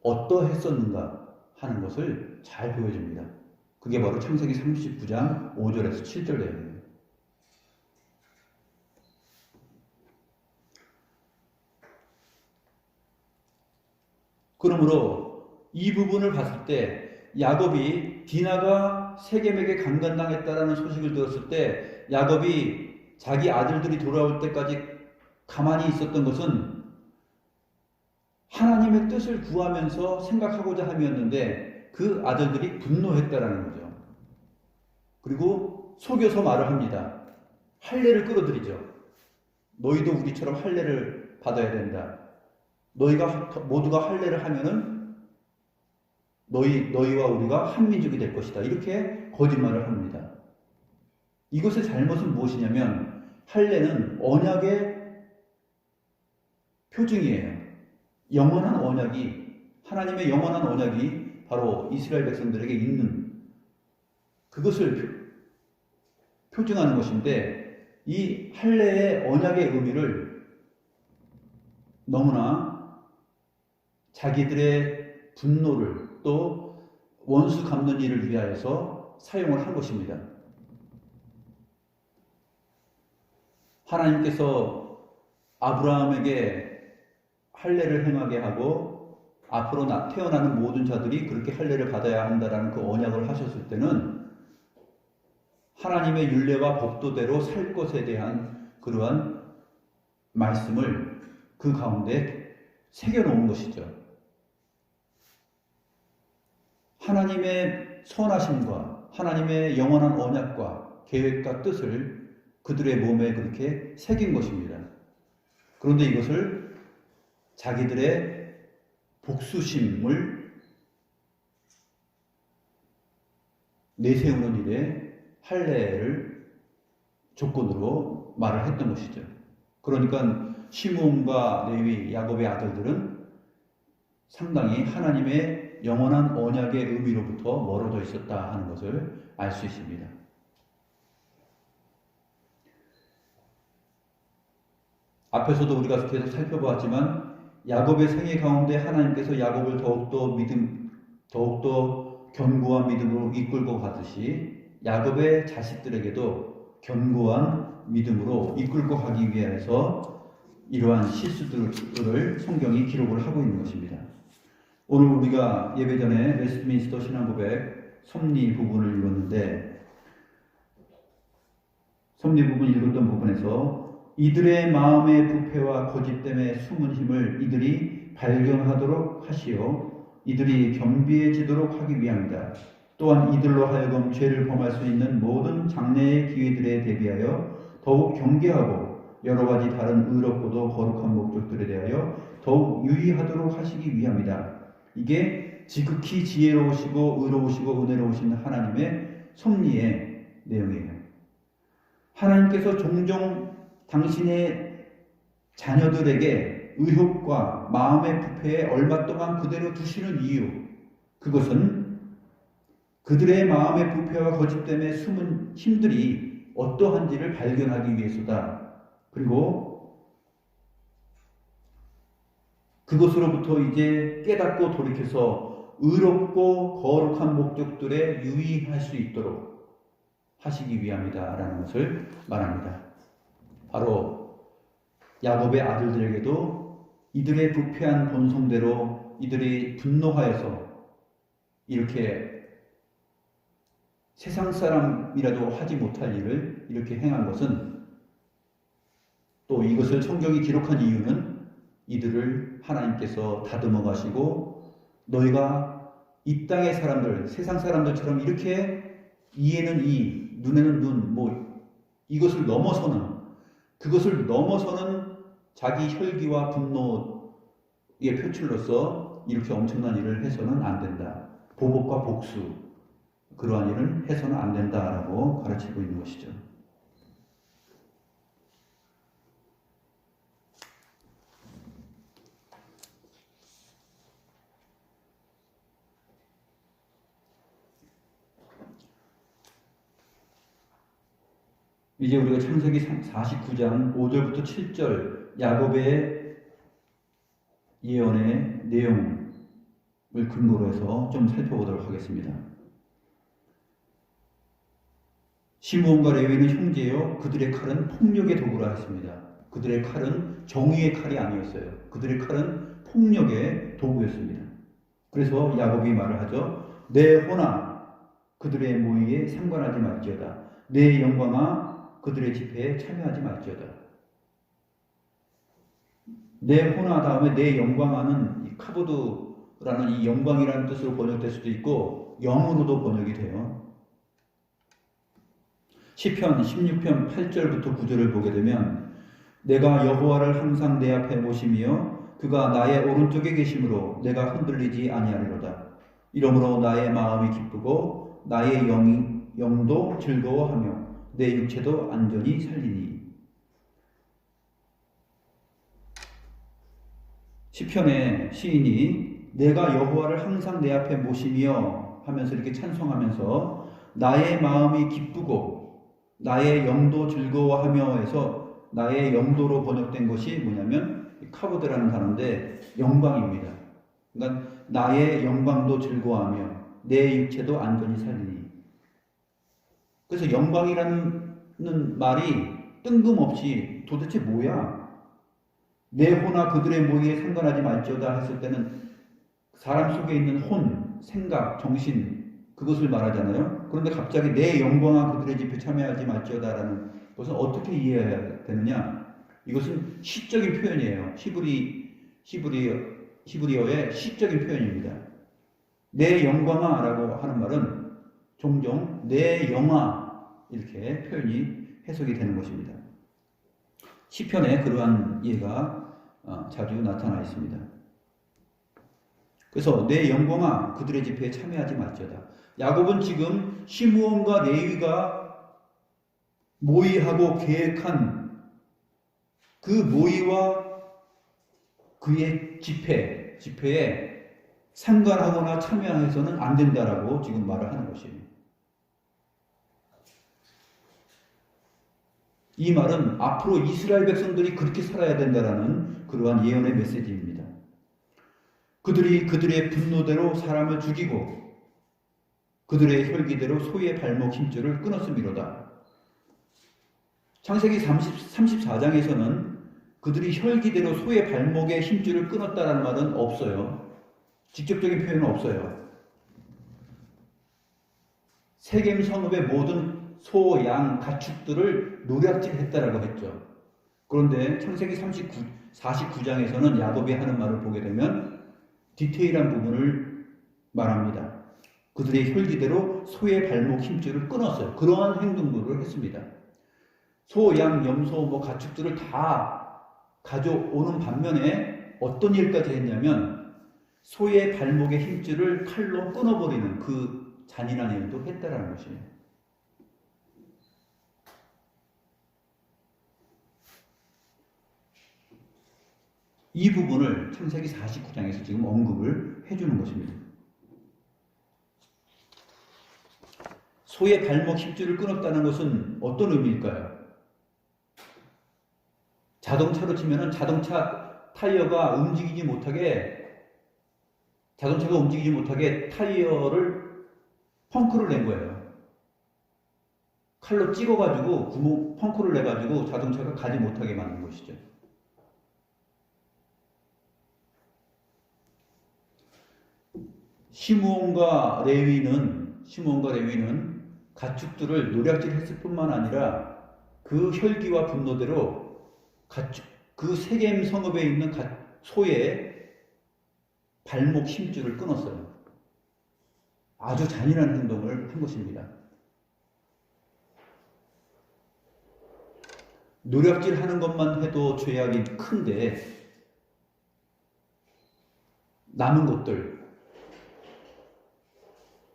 어떠했었는가 하는 것을 잘 보여줍니다. 그게 바로 창세기 39장 5절에서 7절 내용입니다. 그러므로 이 부분을 봤을 때 야곱이 디나가 세겜에게 강간당했다라는 소식을 들었을 때 야곱이 자기 아들들이 돌아올 때까지 가만히 있었던 것은 하나님의 뜻을 구하면서 생각하고자 함이었는데 그 아들들이 분노했다라는 거죠. 그리고 속여서 말을 합니다. 할례를 끌어들이죠. 너희도 우리처럼 할례를 받아야 된다. 너희가 모두가 할례를 하면은 너희와 우리가 한 민족이 될 것이다. 이렇게 거짓말을 합니다. 이것의 잘못은 무엇이냐면 할례는 언약의 표징이에요. 영원한 언약이 하나님의 영원한 언약이 바로 이스라엘 백성들에게 있는 그것을 표징하는 것인데 이 할례의 언약의 의미를 너무나 자기들의 분노를 또 원수 갚는 일을 위하여서 사용을 한 것입니다. 하나님께서 아브라함에게 할례를 행하게 하고 앞으로 태어나는 모든 자들이 그렇게 할례를 받아야 한다라는 그 언약을 하셨을 때는 하나님의 율례와 법도대로 살 것에 대한 그러한 말씀을 그 가운데 새겨놓은 것이죠. 하나님의 선하심과 하나님의 영원한 언약과 계획과 뜻을 그들의 몸에 그렇게 새긴 것입니다. 그런데 이것을 자기들의 복수심을 내세우는 일에 할례를 조건으로 말을 했던 것이죠. 그러니까 시므온과 레위, 야곱의 아들들은 상당히 하나님의 영원한 언약의 의미로부터 멀어져 있었다 하는 것을 알 수 있습니다. 앞에서도 우리가 계속 살펴보았지만 야곱의 생애 가운데 하나님께서 야곱을 더욱더 견고한 믿음으로 이끌고 가듯이 야곱의 자식들에게도 견고한 믿음으로 이끌고 가기 위해서 이러한 실수들을 성경이 기록을 하고 있는 것입니다. 오늘 우리가 예배 전에 웨스트민스터 신앙고백 섭리 부분을 읽었는데 섭리 부분 읽었던 부분에서 이들의 마음의 부패와 거짓됨의 숨은 힘을 이들이 발견하도록 하시어 이들이 겸비해지도록 하기 위함이다. 또한 이들로 하여금 죄를 범할 수 있는 모든 장래의 기회들에 대비하여 더욱 경계하고 여러 가지 다른 의롭고도 거룩한 목적들에 대하여 더욱 유의하도록 하시기 위함이다. 이게 지극히 지혜로우시고 의로우시고 은혜로우신 하나님의 섭리의 내용이에요. 하나님께서 종종 당신의 자녀들에게 의혹과 마음의 부패에 얼마 동안 그대로 두시는 이유, 그것은 그들의 마음의 부패와 거짓됨의 숨은 힘들이 어떠한지를 발견하기 위해서다. 그리고 그것으로부터 이제 깨닫고 돌이켜서 의롭고 거룩한 목적들에 유의할 수 있도록 하시기 위함이다 라는 것을 말합니다. 바로 야곱의 아들들에게도 이들의 부패한 본성대로 이들이 분노하여서 이렇게 세상 사람이라도 하지 못할 일을 이렇게 행한 것은 또 이것을 성경이 기록한 이유는 이들을 하나님께서 다듬어 가시고 너희가 이 땅의 사람들, 세상 사람들처럼 이렇게 이에는 이, 눈에는 눈, 이것을 넘어서는 그것을 넘어서는 자기 혈기와 분노의 표출로서 이렇게 엄청난 일을 해서는 안 된다. 보복과 복수, 그러한 일은 해서는 안 된다라고 가르치고 있는 것이죠. 이제 우리가 창세기 49장 5절부터 7절 야곱의 예언의 내용을 근거로 해서 좀 살펴보도록 하겠습니다. 시므온과 레위는 형제요 그들의 칼은 폭력의 도구라 했습니다. 그들의 칼은 정의의 칼이 아니었어요. 그들의 칼은 폭력의 도구였습니다. 그래서 야곱이 말을 하죠. 내 호나 그들의 모의에 상관하지 말지어다. 내 영광아 그들의 집회에 참여하지 말지어다. 내 호나 다음에 내 영광아는 이 카보드라는 이 영광이라는 뜻으로 번역될 수도 있고 영으로도 번역이 돼요. 시편 16편 8절부터 9절을 보게 되면 내가 여호와를 항상 내 앞에 모시며 그가 나의 오른쪽에 계심으로 내가 흔들리지 아니하리로다. 이러므로 나의 마음이 기쁘고 나의 영도 즐거워하며 내 육체도 안전히 살리니. 시편의 시인이 내가 여호와를 항상 내 앞에 모시며 하면서 이렇게 찬송하면서 나의 마음이 기쁘고 나의 영도 즐거워하며 해서 나의 영도로 번역된 것이 뭐냐면 카보드라는 단어인데 영광입니다. 그러니까 나의 영광도 즐거워하며 내 육체도 안전히 살리니. 그래서 영광이라는 말이 뜬금없이 도대체 뭐야? 내 호나 그들의 모의에 상관하지 말지어다 했을 때는 사람 속에 있는 혼, 생각, 정신 그것을 말하잖아요. 그런데 갑자기 내 영광아 그들의 집에 참여하지 말지어다라는 것은 어떻게 이해해야 되느냐? 이것은 시적인 표현이에요. 히브리어의 시적인 표현입니다. 내 영광아라고 하는 말은 종종 내 영아 이렇게 표현이 해석이 되는 것입니다. 시편에 그러한 예가 자주 나타나 있습니다. 그래서 내 영광아 그들의 집회에 참여하지 말지어다. 야곱은 지금 시므온과 레위가 모의하고 계획한 그 모의와 그의 집회에 상관하거나 참여해서는 안 된다라고 지금 말을 하는 것이에요. 이 말은 앞으로 이스라엘 백성들이 그렇게 살아야 된다라는 그러한 예언의 메시지입니다. 그들이 그들의 분노대로 사람을 죽이고 그들의 혈기대로 소의 발목 힘줄을 끊었음이로다. 창세기 34장에서는 그들이 혈기대로 소의 발목의 힘줄을 끊었다라는 말은 없어요. 직접적인 표현은 없어요. 세겜 성읍의 모든 소, 양, 가축들을 노략질했다라고 했죠. 그런데 창세기 49장에서는 야곱이 하는 말을 보게 되면 디테일한 부분을 말합니다. 그들의 혈기대로 소의 발목 힘줄을 끊었어요. 그러한 행동들을 했습니다. 소, 양, 염소, 가축들을 다 가져오는 반면에 어떤 일까지 했냐면 소의 발목의 힘줄을 칼로 끊어버리는 그 잔인한 일도 했다라는 것이에요. 이 부분을 창세기 49장에서 지금 언급을 해주는 것입니다. 소의 발목 힘줄을 끊었다는 것은 어떤 의미일까요? 자동차로 치면은 자동차가 움직이지 못하게 타이어를 펑크를 낸 거예요. 칼로 찍어가지고 펑크를 내가지고 자동차가 가지 못하게 만든 것이죠. 시므온과 레위는 가축들을 노략질했을 뿐만 아니라 그 혈기와 분노대로 그 세겜 성읍에 있는 소의 발목 힘줄을 끊었어요. 아주 잔인한 행동을 한 것입니다. 노략질하는 것만 해도 죄악이 큰데 남은 것들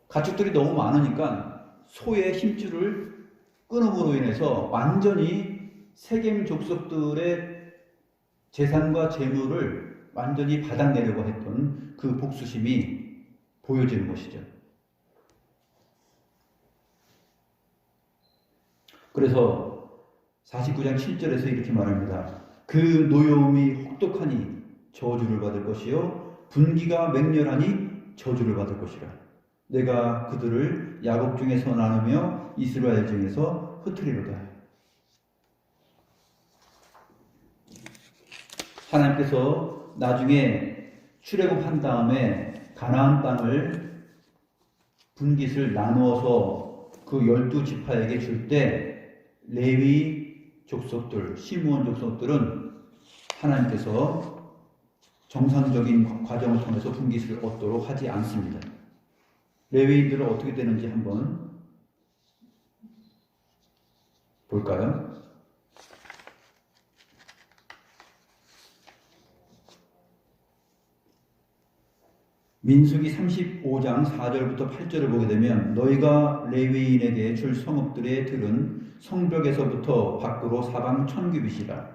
가축들이 너무 많으니까 소의 힘줄을 끊음으로 인해서 완전히 세겜 족속들의 재산과 재물을 완전히 받아내려고 했던 그 복수심이 보여지는 것이죠. 그래서 49장 7절에서 이렇게 말합니다. 그 노여움이 혹독하니 저주를 받을 것이요 분기가 맹렬하니 저주를 받을 것이라. 내가 그들을 야곱 중에서 나누며 이스라엘 중에서 흩으리로다. 하나님께서 나중에 출애굽한 다음에 가나안 땅을 분깃을 나누어서 그 12지파에게 줄 때 레위 족속들, 시므온 족속들은 하나님께서 정상적인 과정을 통해서 분깃을 얻도록 하지 않습니다. 레위인들은 어떻게 되는지 한번 볼까요? 민수기 35장 4절부터 8절을 보게 되면 너희가 레위인에게 줄 성읍들의 들은 성벽에서부터 밖으로 사방 1000규빗이라.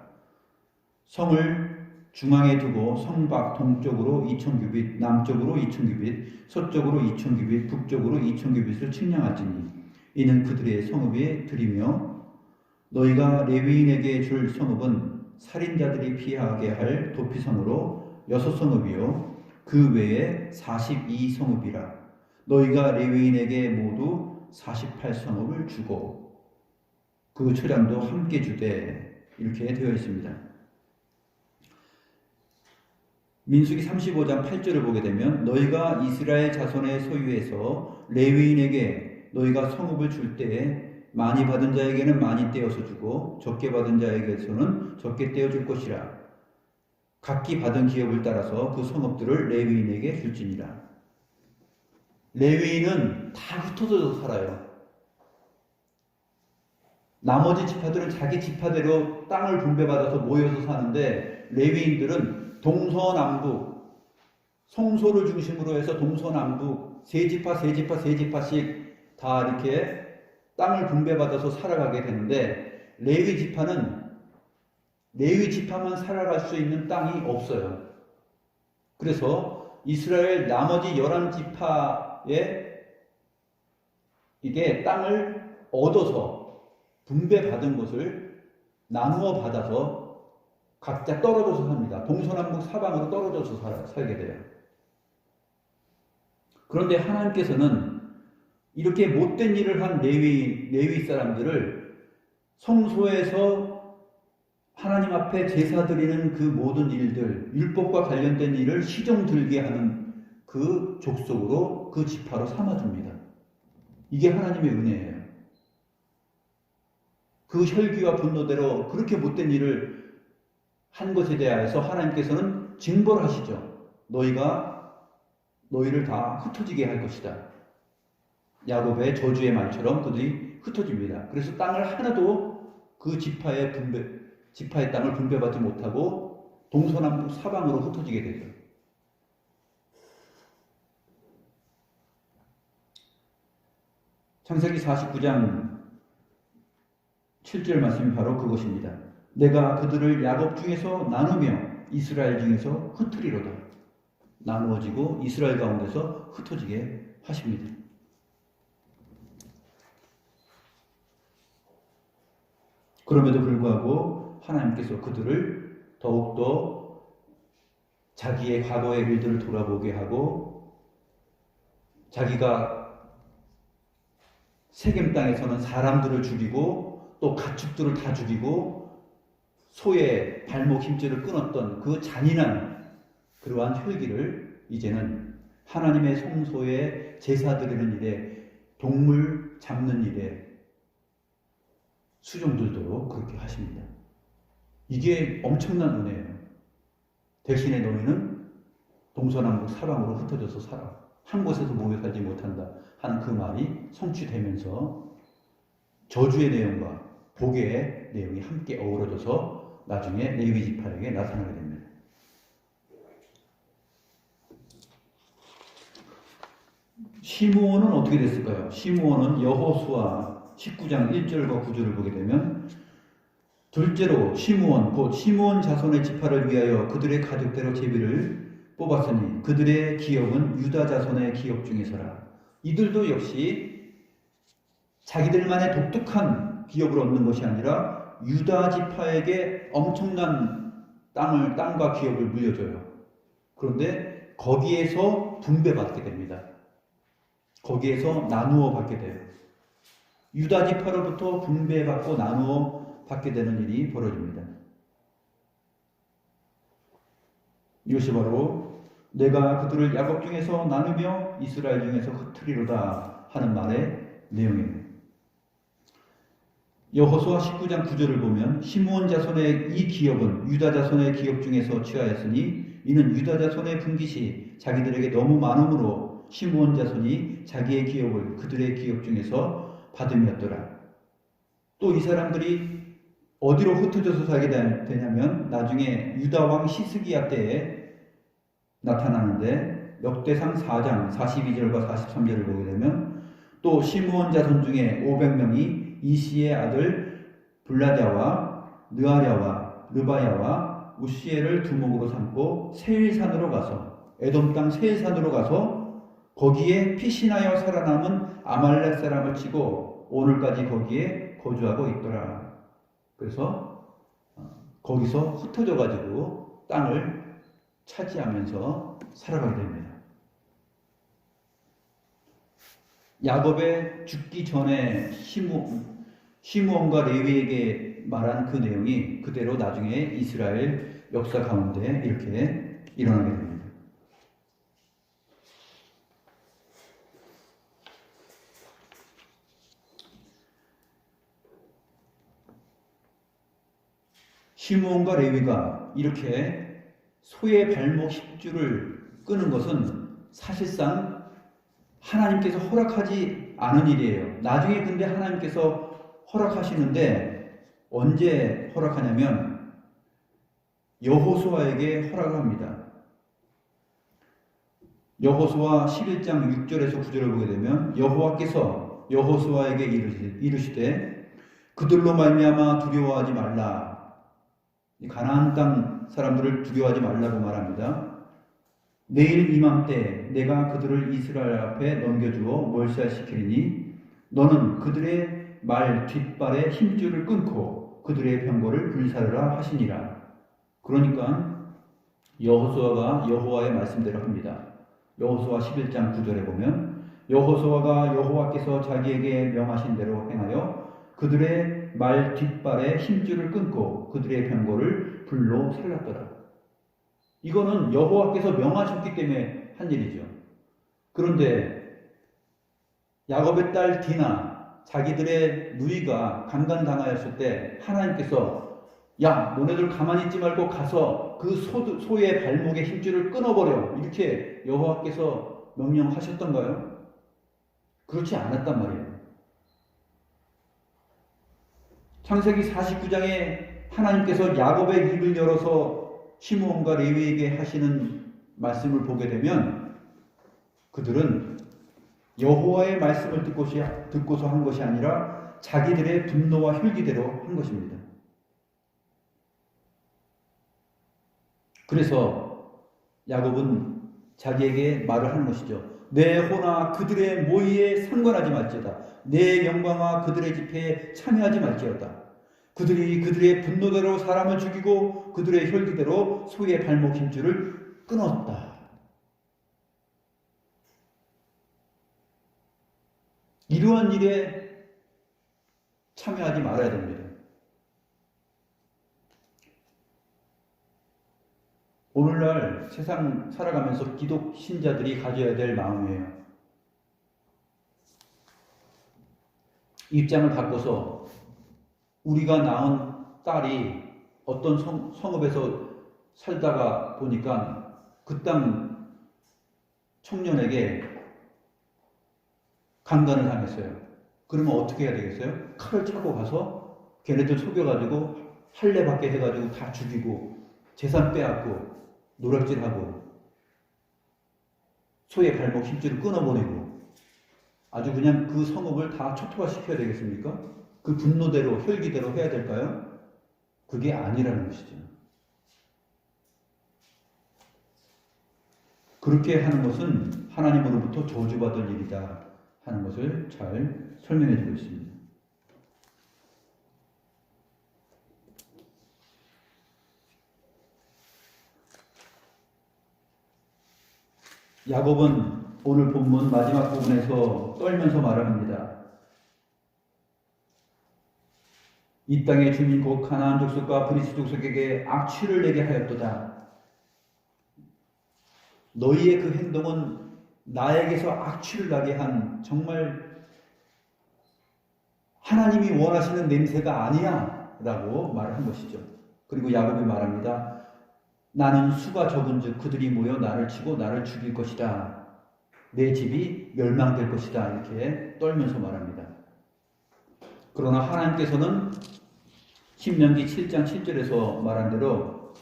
성을 중앙에 두고 성 밖 동쪽으로 2000규빗, 남쪽으로 2000규빗, 서쪽으로 2000규빗, 북쪽으로 2000규빗을 측량할지니 이는 그들의 성읍에 들이며 너희가 레위인에게 줄 성읍은 살인자들이 피하게 할 도피성으로 6성읍이요 그 외에 42성읍이라. 너희가 레위인에게 모두 48성읍을 주고 그 초장도 함께 주되. 이렇게 되어 있습니다. 민수기 35장 8절을 보게 되면 너희가 이스라엘 자손의 소유에서 레위인에게 너희가 성읍을 줄 때에 많이 받은 자에게는 많이 떼어서 주고 적게 받은 자에게서는 적게 떼어 줄 것이라. 각기 받은 기업을 따라서 그 성읍들을 레위인에게 줄지니라. 레위인은 다 흩어져서 살아요. 나머지 지파들은 자기 지파대로 땅을 분배받아서 모여서 사는데, 레위인들은 동서남북, 성소를 중심으로 해서 동서남북 세 지파씩 다 이렇게 땅을 분배받아서 살아가게 되는데, 레위 지파만 살아갈 수 있는 땅이 없어요. 그래서 이스라엘 나머지 11지파에 이게 땅을 얻어서 분배받은 것을 나누어 받아서 각자 떨어져서 삽니다. 동서남북 사방으로 떨어져서 살게 돼요. 그런데 하나님께서는 이렇게 못된 일을 한 레위 사람들을 성소에서 하나님 앞에 제사 드리는 그 모든 일들, 율법과 관련된 일을 시종 들게 하는 그 족속으로, 그 지파로 삼아줍니다. 이게 하나님의 은혜예요. 그 혈기와 분노대로 그렇게 못된 일을 한 것에 대하여서 하나님께서는 징벌을 하시죠. 너희를 다 흩어지게 할 것이다. 야곱의 저주의 말처럼 그들이 흩어집니다. 그래서 땅을 하나도 그 지파의 땅을 분배받지 못하고 동서남북 사방으로 흩어지게 되죠. 창세기 49장 7절 말씀이 바로 그것입니다. 내가 그들을 야곱 중에서 나누며 이스라엘 중에서 흩으리로다. 나누어지고 이스라엘 가운데서 흩어지게 하십니다. 그럼에도 불구하고 하나님께서 그들을 더욱더 자기의 과거의 일들을 돌아보게 하고, 자기가 세겜 땅에서는 사람들을 죽이고 또 가축들을 다 죽이고 소의 발목 힘줄을 끊었던 그 잔인한 그러한 혈기를 이제는 하나님의 성소에 제사 드리는 일에, 동물 잡는 일에 수종들도록 그렇게 하십니다. 이게 엄청난 은혜예요. 대신에 너희는 동서남북 사방으로 흩어져서 살아. 한 곳에서 모여 살지 못한다 하는 그 말이 성취되면서 저주의 내용과 복의 내용이 함께 어우러져서 나중에 레위 지파에게 나타나게 됩니다. 시므온은 어떻게 됐을까요? 시므온은 여호수아 19장 1절과 9절을 보게 되면, 둘째로 시므온 곧 시므온 자손의 지파를 위하여 그들의 가족대로 제비를 뽑았으니 그들의 기업은 유다 자손의 기업 중에서라. 이들도 역시 자기들만의 독특한 기업을 얻는 것이 아니라 유다 지파에게 엄청난 땅과 기업을 물려줘요. 그런데 거기에서 분배받게 됩니다. 거기에서 나누어 받게 돼요. 유다 지파로부터 분배받고 나누어 받게 되는 일이 벌어집니다. 이것이 바로 내가 그들을 야곱 중에서 나누며 이스라엘 중에서 흩으리로다 하는 말의 내용입니다. 여호수아 19장 9절을 보면, 시므온 자손의 이 기업은 유다 자손의 기업 중에서 취하였으니 이는 유다 자손의 분깃이 자기들에게 너무 많음으로 시므온 자손이 자기의 기업을 그들의 기업 중에서 받음이었더라. 또 이 사람들이 어디로 흩어져서 살게 되냐면 나중에 유다 왕 시스기야 때에 나타나는데, 역대상 4장 42절과 43절을 보게 되면, 또 시므온 자손 중에 500명이 이시의 아들 블라랴와 느아랴와 르바야와 우시엘을 두목으로 삼고 세일산으로 가서, 에돔 땅 세일산으로 가서 거기에 피신하여 살아남은 아말렉 사람을 치고 오늘까지 거기에 거주하고 있더라. 그래서 거기서 흩어져 가지고 땅을 차지하면서 살아가게 됩니다. 야곱의 죽기 전에 시므온과 레위에게 말한 그 내용이 그대로 나중에 이스라엘 역사 가운데 이렇게 일어나게 됩니다. 시므온과 레위가 이렇게 소의 발목 힘줄을 끄는 것은 사실상 하나님께서 허락하지 않은 일이에요. 나중에 근데 하나님께서 허락하시는데 언제 허락하냐면 여호수아에게 허락을 합니다. 여호수아 11장 6절에서 9절을 보게 되면 여호와께서 여호수아에게 이르시되 그들로 말미암아 두려워하지 말라. 가나안 땅 사람들을 두려워하지 말라고 말합니다. 내일 이맘때 내가 그들을 이스라엘 앞에 넘겨주어 몰살시키리니 너는 그들의 말 뒷발에 힘줄을 끊고 그들의 병거를 불사르라 하시니라. 그러니까 여호수아가 여호와의 말씀대로 합니다. 여호수아 11장 9절에 보면 여호수아가 여호와께서 자기에게 명하신 대로 행하여 그들의 말 뒷발에 힘줄을 끊고 그들의 병거를 불로 살랐더라. 이거는 여호와께서 명하셨기 때문에 한 일이죠. 그런데 야곱의 딸 디나 자기들의 누이가 강간당하였을 때 하나님께서 야 너네들 가만히 있지 말고 가서 그 소의 발목에 힘줄을 끊어버려 이렇게 여호와께서 명령하셨던가요? 그렇지 않았단 말이에요. 창세기 49장에 하나님께서 야곱의 입을 열어서 시므온과 레위에게 하시는 말씀을 보게 되면 그들은 여호와의 말씀을 듣고서 한 것이 아니라 자기들의 분노와 혈기대로 한 것입니다. 그래서 야곱은 자기에게 말을 하는 것이죠. 내 호나 그들의 모의에 상관하지 말지어다. 내 영광아 그들의 집회에 참여하지 말지어다. 그들이 그들의 분노대로 사람을 죽이고 그들의 혈기대로 소의 발목 힘줄을 끊었다. 이러한 일에 참여하지 말아야 됩니다. 오늘날 세상 살아가면서 기독 신자들이 가져야 될 마음이에요. 입장을 바꿔서 우리가 낳은 딸이 어떤 성읍에서 살다가 보니까 그 땅 청년에게 강간을 당했어요. 그러면 어떻게 해야 되겠어요? 칼을 차고 가서 걔네들 속여가지고 할례받게 해가지고 다 죽이고 재산 빼앗고 노략질하고 소의 발목 힘줄을 끊어버리고 아주 그냥 그 성읍을 다 초토화시켜야 되겠습니까? 그 분노대로 혈기대로 해야 될까요? 그게 아니라는 것이죠. 그렇게 하는 것은 하나님으로부터 저주받을 일이다 하는 것을 잘 설명해 주고 있습니다. 야곱은 오늘 본문 마지막 부분에서 떨면서 말을 합니다. 이 땅의 주민 곧 가나안 족속과 브리스 족속에게 악취를 내게 하였도다. 너희의 그 행동은 나에게서 악취를 나게 한 정말 하나님이 원하시는 냄새가 아니야 라고 말한 것이죠. 그리고 야곱이 말합니다. 나는 수가 적은즉 그들이 모여 나를 치고 나를 죽일 것이다. 내 집이 멸망될 것이다. 이렇게 떨면서 말합니다. 그러나 하나님께서는 신명기 7장 7절에서 말한 대로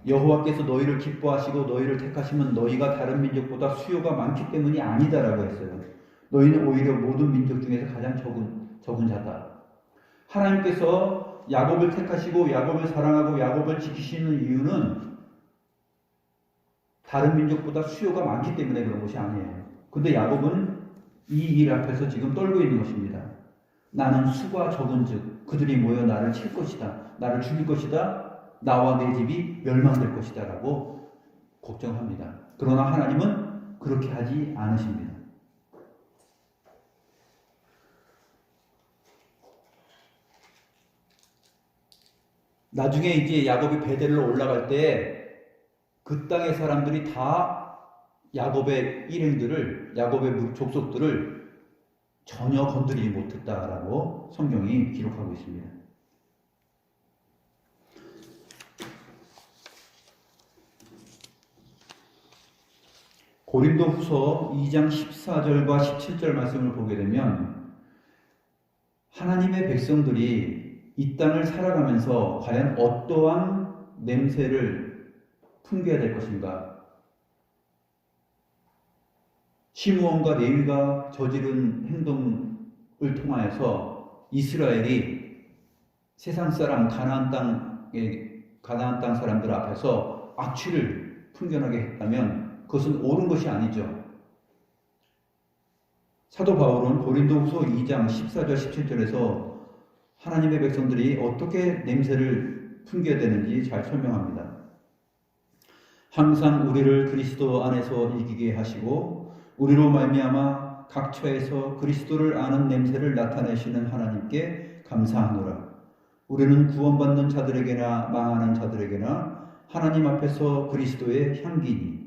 여호와께서 너희를 기뻐하시고 너희를 택하시면 너희가 다른 민족보다 수요가 많기 때문이 아니다라고 했어요. 너희는 오히려 모든 민족 중에서 가장 적은 자다. 하나님께서 야곱을 택하시고 야곱을 사랑하고 야곱을 지키시는 이유는 다른 민족보다 수요가 많기 때문에 그런 것이 아니에요. 근데 야곱은 이 일 앞에서 지금 떨고 있는 것입니다. 나는 수가 적은즉 그들이 모여 나를 칠 것이다. 나를 죽일 것이다. 나와 내 집이 멸망될 것이다 라고 걱정합니다. 그러나 하나님은 그렇게 하지 않으십니다. 나중에 이제 야곱이 베델로 올라갈 때 그 땅의 사람들이 다 야곱의 일행들을, 야곱의 족속들을 전혀 건드리지 못했다라고 성경이 기록하고 있습니다. 고린도후서 2장 14절과 17절 말씀을 보게 되면 하나님의 백성들이 이 땅을 살아가면서 과연 어떠한 냄새를 풍겨야 될 것인가? 시므온과 레위가 저지른 행동을 통하여서 이스라엘이 세상 사람 가나안 땅 사람들 앞에서 악취를 풍겨나게 했다면 그것은 옳은 것이 아니죠. 사도 바울은 고린도후서 2장 14절 17절에서 하나님의 백성들이 어떻게 냄새를 풍겨야 되는지 잘 설명합니다. 항상 우리를 그리스도 안에서 이기게 하시고 우리로 말미암아 각 처에서 그리스도를 아는 냄새를 나타내시는 하나님께 감사하노라. 우리는 구원받는 자들에게나 망하는 자들에게나 하나님 앞에서 그리스도의 향기니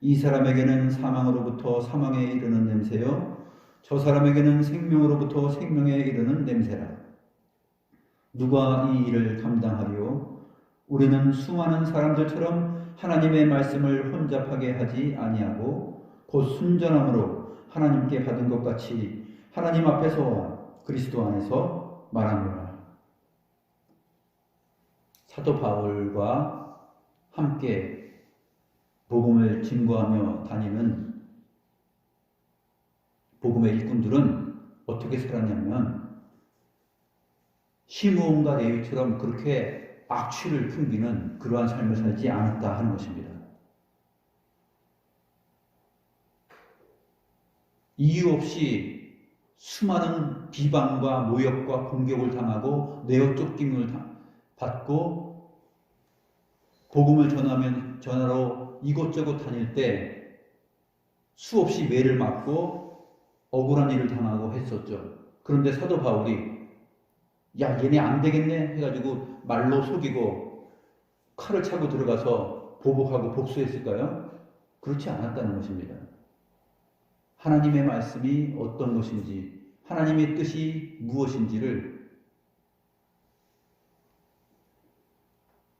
이 사람에게는 사망으로부터 사망에 이르는 냄새요 저 사람에게는 생명으로부터 생명에 이르는 냄새라. 누가 이 일을 감당하리요? 우리는 수많은 사람들처럼 하나님의 말씀을 혼잡하게 하지 아니하고 곧 순전함으로 하나님께 받은 것 같이 하나님 앞에서와 그리스도 안에서 말하노라. 사도 바울과 함께 복음을 증거하며 다니는 복음의 일꾼들은 어떻게 살았냐면 시므온과 레위처럼 그렇게 악취를 풍기는 그러한 삶을 살지 않았다 하는 것입니다. 이유 없이 수많은 비방과 모욕과 공격을 당하고 내어 쫓김을 받고 복음을 전하러 이곳저곳 다닐 때 수없이 매를 맞고 억울한 일을 당하고 했었죠. 그런데 사도 바울이 야 얘네 안 되겠네 해가지고 말로 속이고 칼을 차고 들어가서 보복하고 복수했을까요? 그렇지 않았다는 것입니다. 하나님의 말씀이 어떤 것인지 하나님의 뜻이 무엇인지를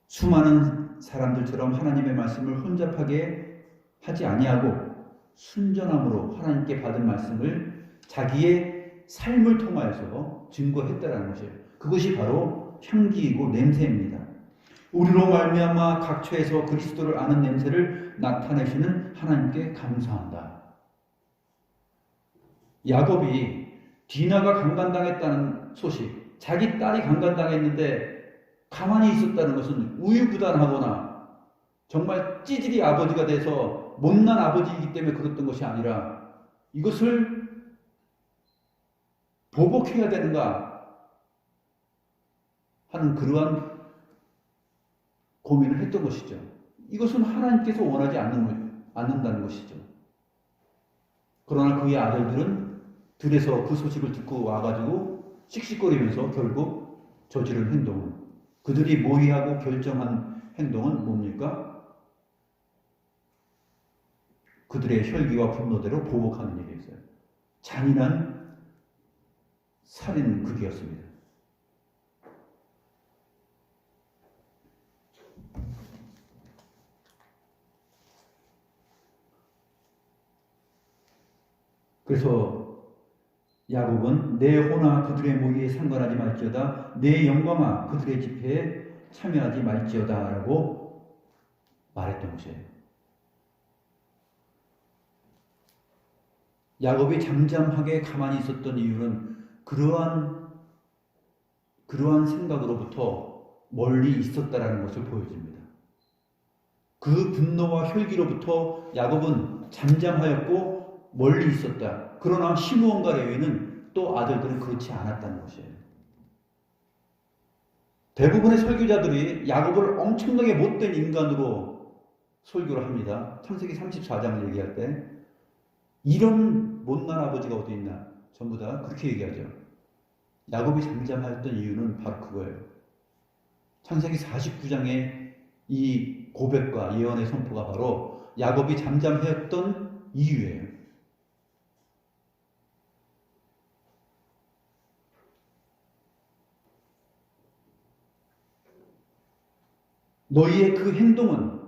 수많은 사람들처럼 하나님의 말씀을 혼잡하게 하지 아니하고 순전함으로 하나님께 받은 말씀을 자기의 삶을 통하여서 증거했다라는 것이에요. 그것이 바로 향기이고 냄새입니다. 우리로 말미암아 각 처에서 그리스도를 아는 냄새를 나타내시는 하나님께 감사한다. 야곱이 디나가 강간당했다는 소식, 자기 딸이 강간당했는데 가만히 있었다는 것은 우유부단하거나 정말 찌질이 아버지가 돼서 못난 아버지이기 때문에 그랬던 것이 아니라 이것을 보복해야 되는가 하는 그러한 고민을 했던 것이죠. 이것은 하나님께서 원하지 않는다는 것이죠. 그러나 그의 아들들은 들에서 그 소식을 듣고 와가지고 씩씩거리면서 결국 저지른 행동은, 그들이 모의하고 결정한 행동은 뭡니까? 그들의 혈기와 분노대로 보복하는 일이었어요. 잔인한 살인 극이었습니다. 그래서 야곱은 내 호나 그들의 모의에 상관하지 말지어다, 내 영광아 그들의 집회에 참여하지 말지어다 라고 말했던 것이에요. 야곱이 잠잠하게 가만히 있었던 이유는 그러한 생각으로부터 멀리 있었다라는 것을 보여줍니다. 그 분노와 혈기로부터 야곱은 잠잠하였고 멀리 있었다. 그러나 시므온과 레위는 또 아들들은 그렇지 않았다는 것이에요. 대부분의 설교자들이 야곱을 엄청나게 못된 인간으로 설교를 합니다. 창세기 34장을 얘기할 때 이런 못난 아버지가 어디 있나 전부 다 그렇게 얘기하죠. 야곱이 잠잠하였던 이유는 바로 그거예요. 창세기 49장의 이 고백과 예언의 선포가 바로 야곱이 잠잠하였던 이유예요. 너희의 그 행동은,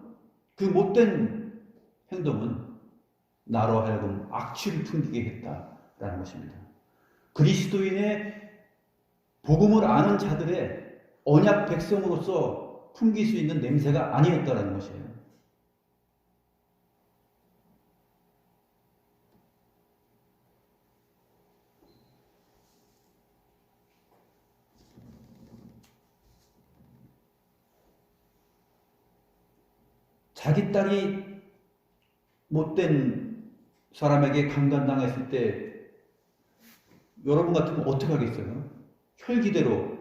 그 못된 행동은 나로 하여금 악취를 풍기게 했다라는 것입니다. 그리스도인의 복음을 아는 자들의 언약 백성으로서 풍길 수 있는 냄새가 아니었다라는 것이에요. 자기 딸이 못된 사람에게 강간당했을 때 여러분 같으면 어떻게 하겠어요? 혈기대로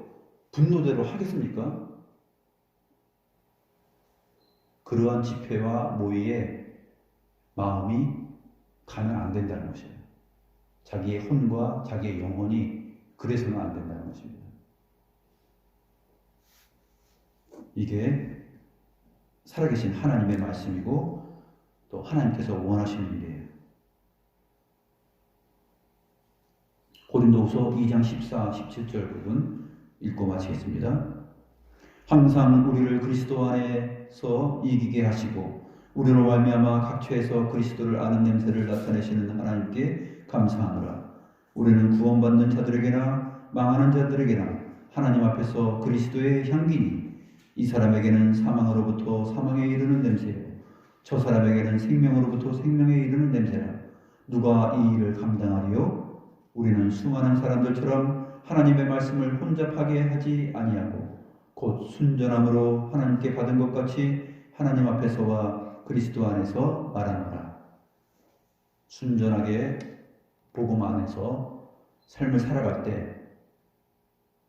분노대로 하겠습니까? 그러한 집회와 모의에 마음이 가면 안 된다는 것이에요. 자기의 혼과 자기의 영혼이 그래서는 안 된다는 것입니다. 이게 살아계신 하나님의 말씀이고 또 하나님께서 원하시는 일이에요. 고린도후서 2장 14, 17절 부분 읽고 마치겠습니다. 항상 우리를 그리스도 안에서 이기게 하시고 우리로 말미암아 각처에서 그리스도를 아는 냄새를 나타내시는 하나님께 감사하노라. 우리는 구원받는 자들에게나 망하는 자들에게나 하나님 앞에서 그리스도의 향기니 이 사람에게는 사망으로부터 사망에 이르는 냄새요 저 사람에게는 생명으로부터 생명에 이르는 냄새라. 누가 이 일을 감당하리요? 우리는 수많은 사람들처럼 하나님의 말씀을 혼잡하게 하지 아니하고 곧 순전함으로 하나님께 받은 것 같이 하나님 앞에서와 그리스도 안에서 말하노라. 순전하게 복음 안에서 삶을 살아갈 때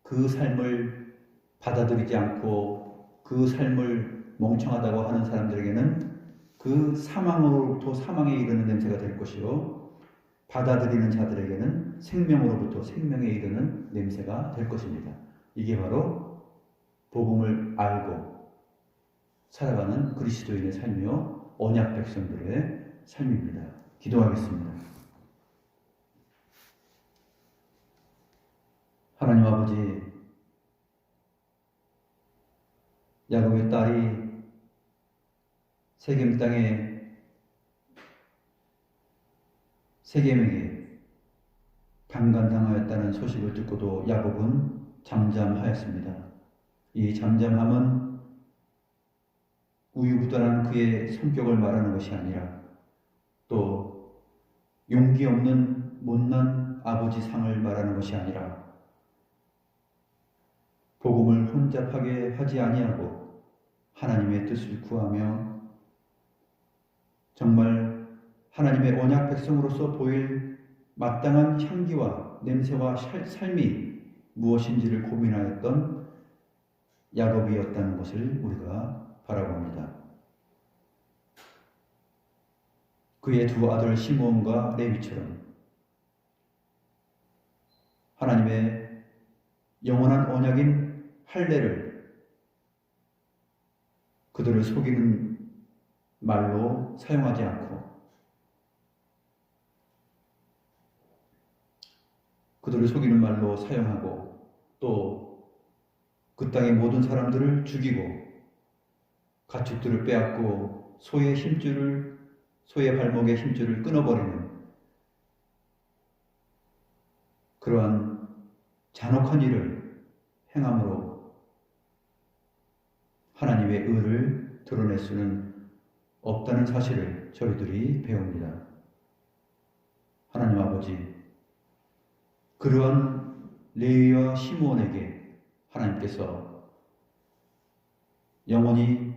그 삶을 받아들이지 않고 그 삶을 멍청하다고 하는 사람들에게는 그 사망으로부터 사망에 이르는 냄새가 될 것이요 받아들이는 자들에게는 생명으로부터 생명에 이르는 냄새가 될 것입니다. 이게 바로 복음을 알고 살아가는 그리스도인의 삶이요 언약 백성들의 삶입니다. 기도하겠습니다. 하나님 아버지, 야곱의 딸이 세겜 땅에 세겜에게 강간당하였다는 소식을 듣고도 야곱은 잠잠하였습니다. 이 잠잠함은 우유부단한 그의 성격을 말하는 것이 아니라 또 용기 없는 못난 아버지 상을 말하는 것이 아니라 복음을 혼잡하게 하지 아니하고 하나님의 뜻을 구하며 정말 하나님의 언약 백성으로서 보일 마땅한 향기와 냄새와 삶이 무엇인지를 고민하였던 야곱이었다는 것을 우리가 바라봅니다. 그의 두 아들 시므온과 레위처럼 하나님의 영원한 언약인 할례를 그들을 속이는 말로 사용하지 않고 그들을 속이는 말로 사용하고 또 그 땅의 모든 사람들을 죽이고 가축들을 빼앗고 소의 발목의 힘줄을 끊어버리는 그러한 잔혹한 일을 행함으로 하나님의 의를 드러낼 수는 없다는 사실을 저희들이 배웁니다. 하나님 아버지, 그러한 레위와 시므온에게 하나님께서 영원히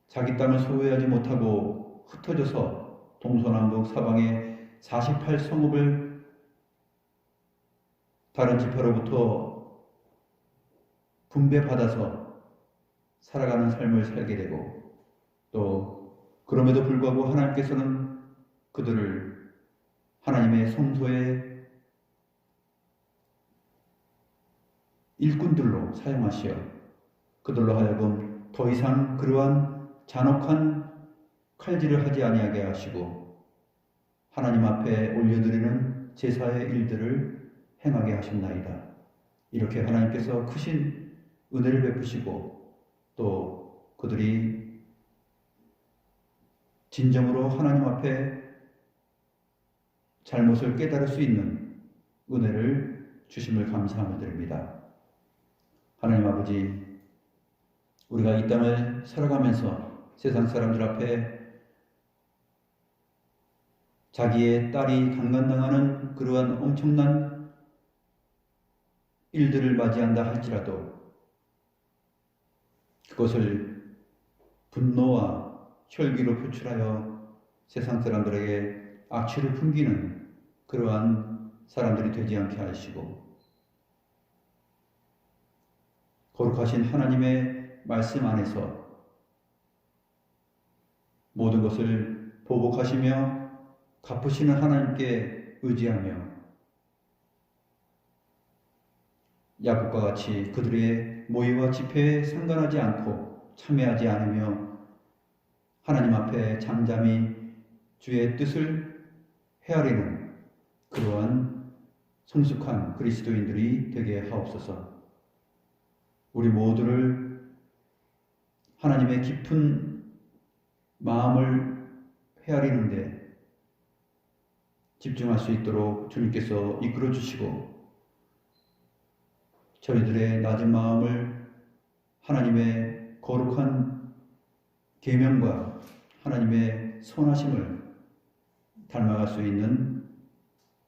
자기 땅을 소유하지 못하고 흩어져서 동서남북 사방에 48성읍을 다른 지파로부터 분배받아서 살아가는 삶을 살게 되고 또 그럼에도 불구하고 하나님께서는 그들을 하나님의 성소의 일꾼들로 사용하시어 그들로 하여금 더 이상 그러한 잔혹한 칼질을 하지 아니하게 하시고 하나님 앞에 올려드리는 제사의 일들을 행하게 하셨나이다. 이렇게 하나님께서 크신 은혜를 베푸시고 또 그들이 진정으로 하나님 앞에 잘못을 깨달을 수 있는 은혜를 주심을 감사함을 드립니다. 하나님 아버지, 우리가 이 땅을 살아가면서 세상 사람들 앞에 자기의 딸이 강간당하는 그러한 엄청난 일들을 맞이한다 할지라도 그것을 분노와 혈기로 표출하여 세상 사람들에게 악취를 풍기는 그러한 사람들이 되지 않게 하시고 거룩하신 하나님의 말씀 안에서 모든 것을 보복하시며 갚으시는 하나님께 의지하며 야곱과 같이 그들의 모의와 집회에 상관하지 않고 참여하지 않으며 하나님 앞에 잠잠히 주의 뜻을 헤아리는 그러한 성숙한 그리스도인들이 되게 하옵소서. 우리 모두를 하나님의 깊은 마음을 헤아리는데 집중할 수 있도록 주님께서 이끌어 주시고 저희들의 낮은 마음을 하나님의 거룩한 계명과 하나님의 선하심을 닮아갈 수 있는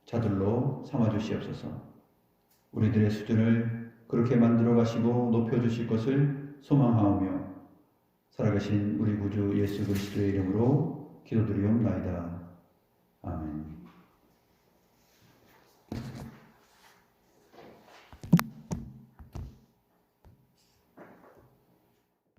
자들로 삼아 주시옵소서. 우리들의 수준을 그렇게 만들어 가시고 높여 주실 것을 소망하오며 살아계신 우리 구주 예수 그리스도의 이름으로 기도드리옵나이다. 아멘.